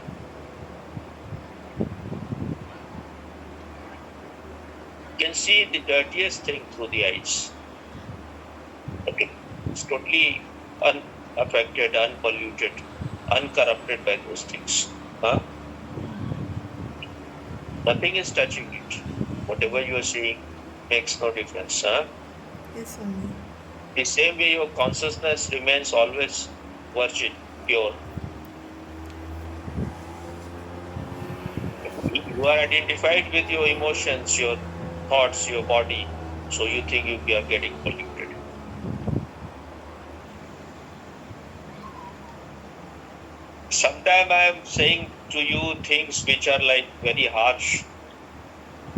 You can see the dirtiest thing through the eyes. Okay. It's totally unaffected, unpolluted, uncorrupted by those things. Huh? Nothing is touching it. Whatever you are seeing makes no difference. Huh? Yes, Swami. The same way your consciousness remains always virgin, pure. You are identified with your emotions, your thoughts, your body, so you think you are getting polluted. Sometimes I am saying to you things which are like very harsh.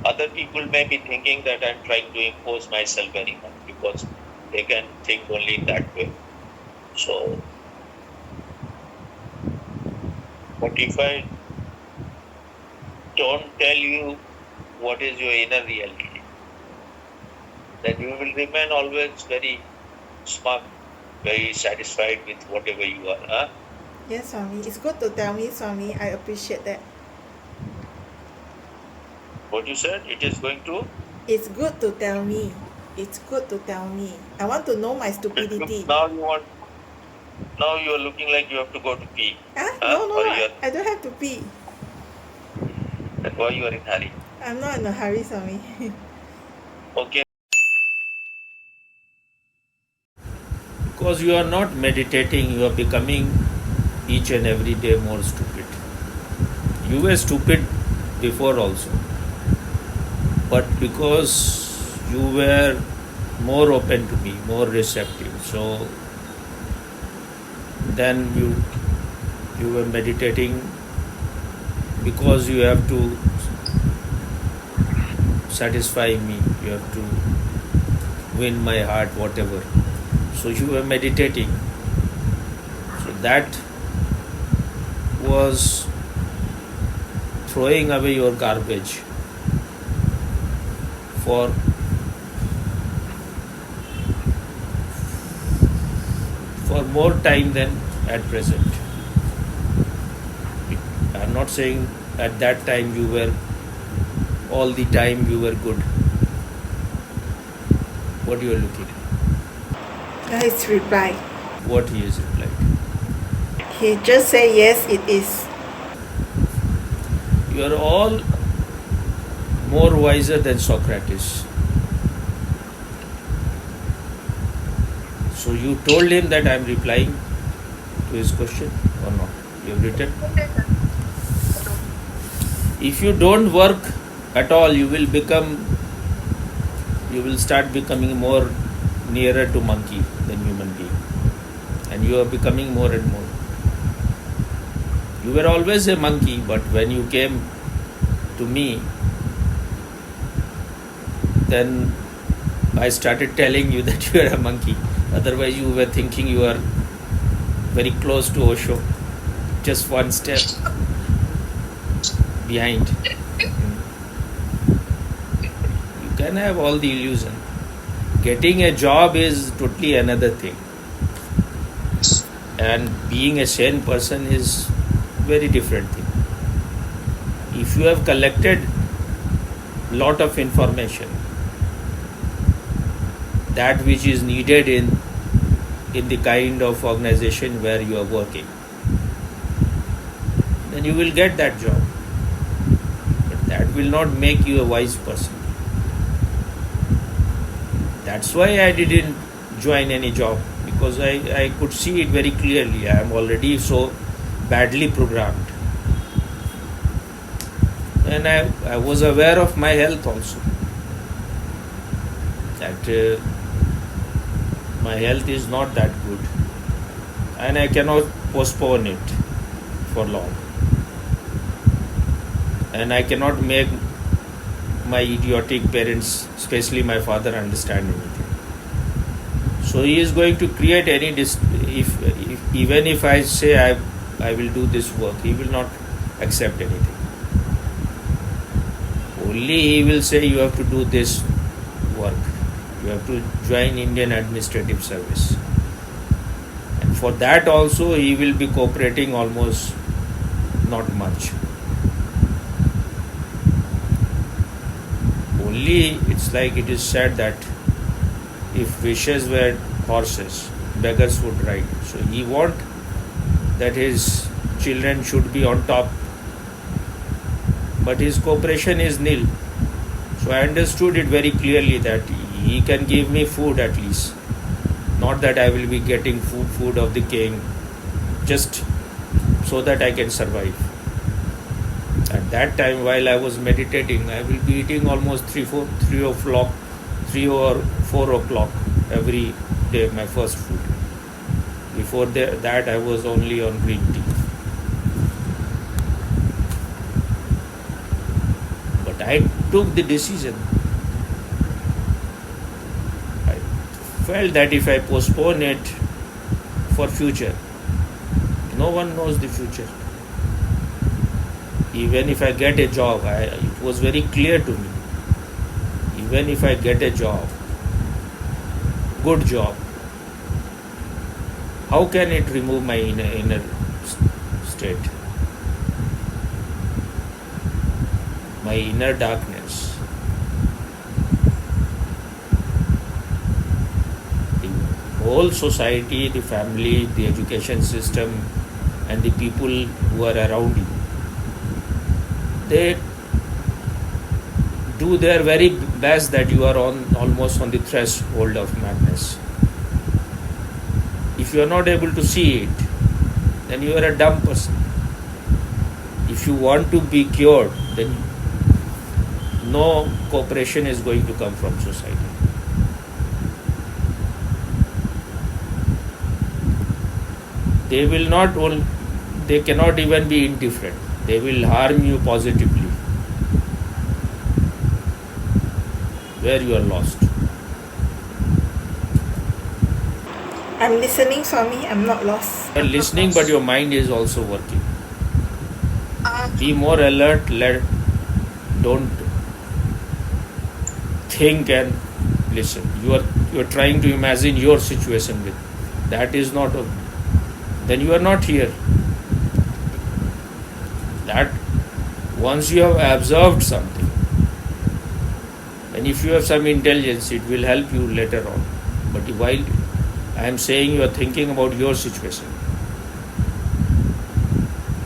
Other people may be thinking that I am trying to impose myself very much, because they can think only in that way. So, but if I don't tell you what is your inner reality, then you will remain always very smug, very satisfied with whatever you are. Huh? Yes, Swami. It's good to tell me, Swami. I appreciate that. What you said, it is going to? It's good to tell me. It's good to tell me. I want to know my stupidity. Now you are looking like you have to go to pee. No, Or you are, I don't have to pee. that's why you are in hurry. I'm not in a hurry, Swami. Okay. Because you are not meditating, you are becoming each and every day more stupid. You were stupid before also, but because you were more open to me, more receptive, so then you were meditating because you have to satisfy me, you have to win my heart, whatever. So you were meditating. So that was throwing away your garbage for more time than at present. I am not saying at that time you were all the time you were good. What you are looking at? Nice reply. What he has replied. He just say yes, it is. You are all more wiser than Socrates. So you told him that I am replying to his question or not? You have written? If you don't work at all, you will start becoming more nearer to monkey than human being. And you are becoming more and more. You were always a monkey, but when you came to me, then I started telling you that you are a monkey. Otherwise, you were thinking you are very close to Osho, just one step behind. You can have all the illusion. Getting a job is totally another thing. And being a sane person is very different thing. If you have collected lot of information, that which is needed in the kind of organization where you are working, then you will get that job. But that will not make you a wise person. That's why I didn't join any job, because I could see it very clearly. I am already so badly programmed. And I was aware of my health also. That my health is not that good. And I cannot postpone it for long. And I cannot make my idiotic parents, especially my father, understand anything. So he is going to create any even if I say I will do this work, he will not accept anything. Only he will say you have to do this work. You have to join Indian Administrative Service. And for that also he will be cooperating almost not much. Only it's like it is said that if wishes were horses, beggars would ride. So he want that his children should be on top, but his cooperation is nil. So I understood it very clearly that he can give me food at least, not that I will be getting food of the king, just so that I can survive. At that time, while I was meditating, I will be eating almost 3 or 4 o'clock every day, my first food. Before that, I was only on green tea. But I took the decision. I felt that if I postpone it for future, no one knows the future. Even if I get a job, it was very clear to me. Even if I get a job, good job, how can it remove my inner state? My inner darkness. The whole society, the family, the education system, and the people who are around you, they do their very best that you are almost on the threshold of madness. If you are not able to see it, then you are a dumb person. If you want to be cured, then no cooperation is going to come from society. They cannot even be indifferent. They will harm you positively where you are lost. I'm listening, Swami. I'm not lost. You are listening, but your mind is also working. Be more alert. Don't think and listen. You are trying to imagine your situation with. That is not. Then you are not here. That once you have observed something, and if you have some intelligence, it will help you later on. But while I am saying you are thinking about your situation,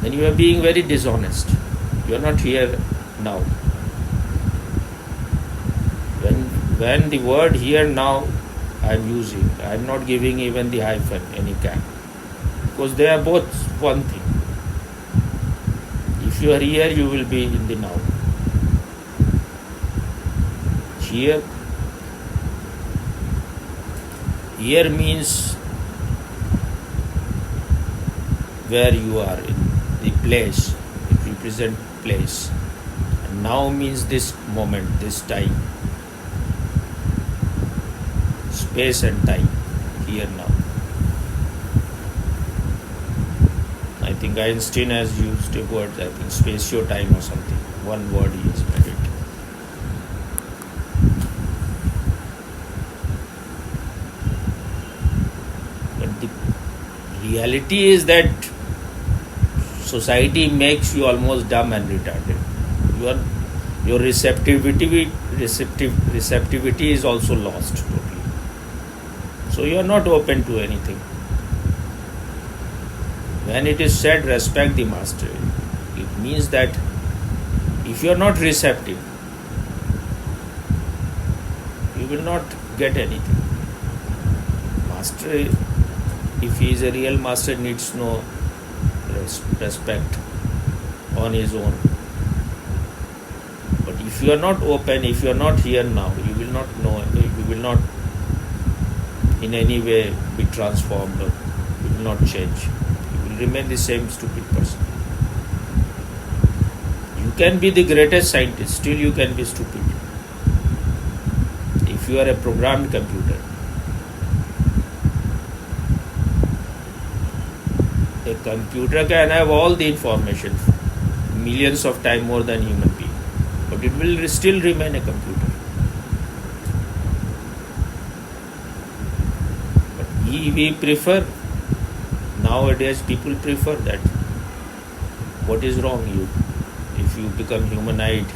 then you are being very dishonest. You are not here now. When the word here now I am using, I am not giving even the hyphen, any cap, because they are both one thing. If you are here, you will be in the now. Here means where you are, in the place. It represents place. And now means this moment, this time. Space and time. Here now. I think Einstein has used a word, I think spatio-time or something. One word he has made it. But the reality is that society makes you almost dumb and retarded. Your receptivity is also lost totally. So you are not open to anything. When it is said respect the master, it means that if you are not receptive, you will not get anything. Master, if he is a real master, needs no respect on his own. But if you are not open, if you are not here now, you will not know, you will not in any way be transformed, or you will not change. You will remain the same stupid person. You can be the greatest scientist, still you can be stupid. If you are a programmed computer, a computer can have all the information, millions of times more than human being, but it will still remain a computer. But we prefer, nowadays people prefer that. What is wrong if you become humanoid,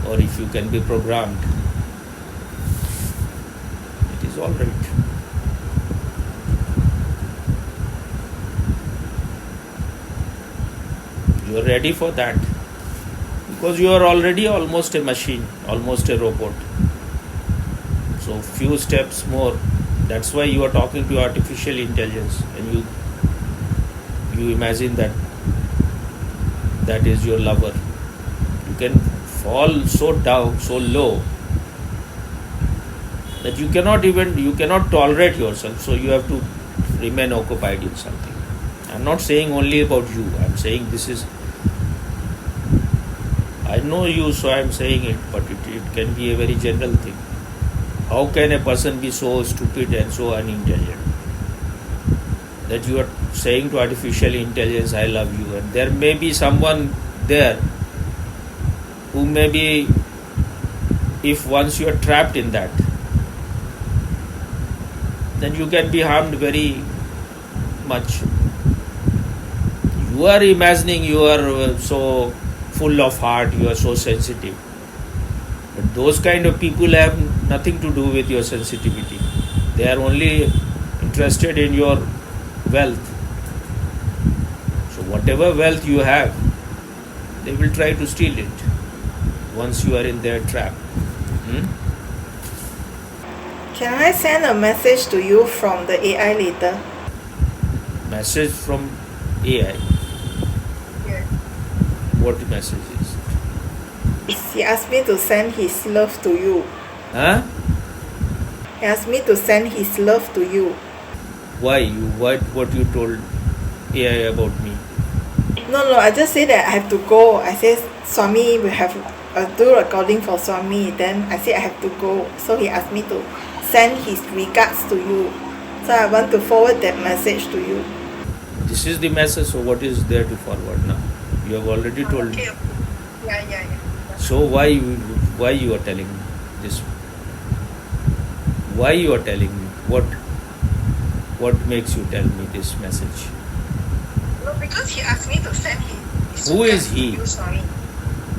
or if you can be programmed? It is all right. You are ready for that because you are already almost a machine, almost a robot. So few steps more. That's why you are talking to artificial intelligence, and you imagine that is your lover. You can fall so down, so low, that you cannot tolerate yourself. So you have to remain occupied in something. I'm not saying only about you. I'm saying this is, I know you, so I'm saying it, but it can be a very general thing. How can a person be so stupid and so unintelligent that you are saying to artificial intelligence, I love you, and there may be someone there who may be, if once you are trapped in that, then you can be harmed very much. You are imagining you are so full of heart, you are so sensitive. But those kind of people have nothing to do with your sensitivity. They are only interested in your wealth. So whatever wealth you have, they will try to steal it once you are in their trap. Can I send a message to you from the AI later? Message from AI. Yeah. What message is? He asked me to send his love to you. Huh? He asked me to send his love to you. Why? What you told AI about me? No, I just say that I have to go. I said Swami will have do recording for Swami. Then I said I have to go. So he asked me to send his regards to you. So I want to forward that message to you. This is the message, so what is there to forward now? You have already told me. Okay. Yeah. So why you are telling me this? Why you are telling me? What makes you tell me this message? No, because he asked me to send his Who is he? to you, Swami.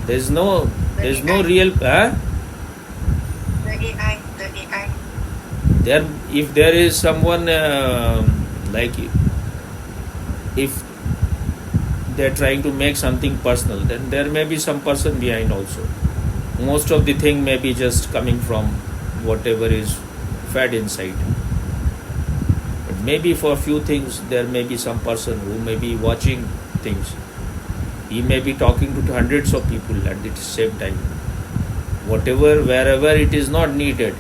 There's no AI. real The AI. there. If there is someone like, if they're trying to make something personal, then there may be some person behind also. Most of the thing may be just coming from whatever is fed inside. But maybe for a few things there may be some person who may be watching things. He may be talking to hundreds of people at the same time. Wherever it is not needed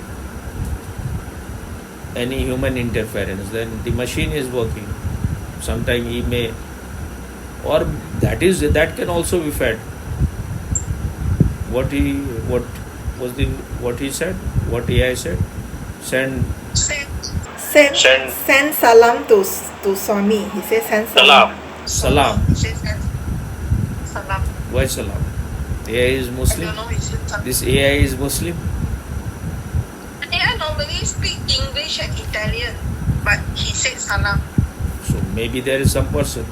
any human interference, then the machine is working. Sometimes he may, or that can also be fed. What he said? What AI said? Send Send salam to Swami. He says send salam. salam. He says send salam. Why salam? AI is Muslim. I don't know. He said salam. This AI is Muslim. AI normally speak English and Italian, but he said salam. So maybe there is some person.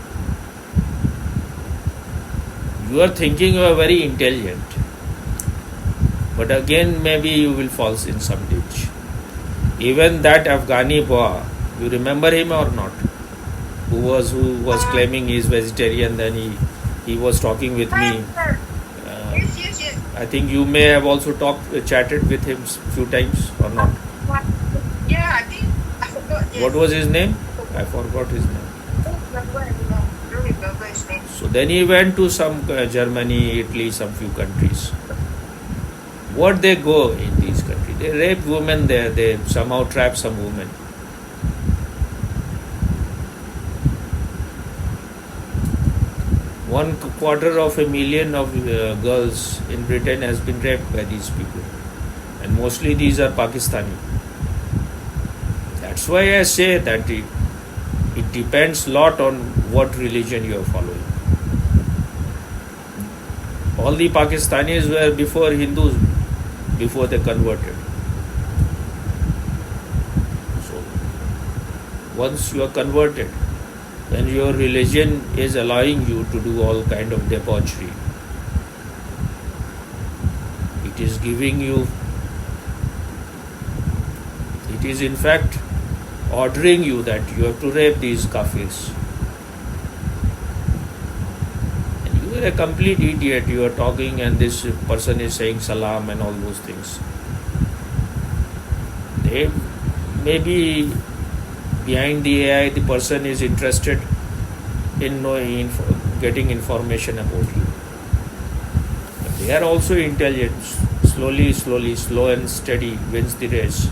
You are thinking you are very intelligent, but again maybe you will fall in some ditch. Even that Afghani boy, you remember him or not? Who was claiming he is vegetarian, then he was talking with me. Yes. I think you may have also chatted with him few times or not. Yeah, I think I forgot. Yes. What was his name? I forgot his name. Don't remember his name. So then he went to some Germany, Italy, some few countries. What they go in these countries? They rape women there. They somehow trap some women. One quarter of a million of girls in Britain has been raped by these people, and mostly these are Pakistani. That's why I say that it depends a lot on what religion you are following. All the Pakistanis were before Hindus, before they converted. So once you are converted, when your religion is allowing you to do all kind of debauchery, it is giving you, it is in fact ordering you that you have to rape these kafirs. And you are a complete idiot. You are talking and this person is saying salam and all those things. They maybe behind the AI, the person is interested in knowing, getting information about you. But they are also intelligent. Slowly, slow and steady wins the race.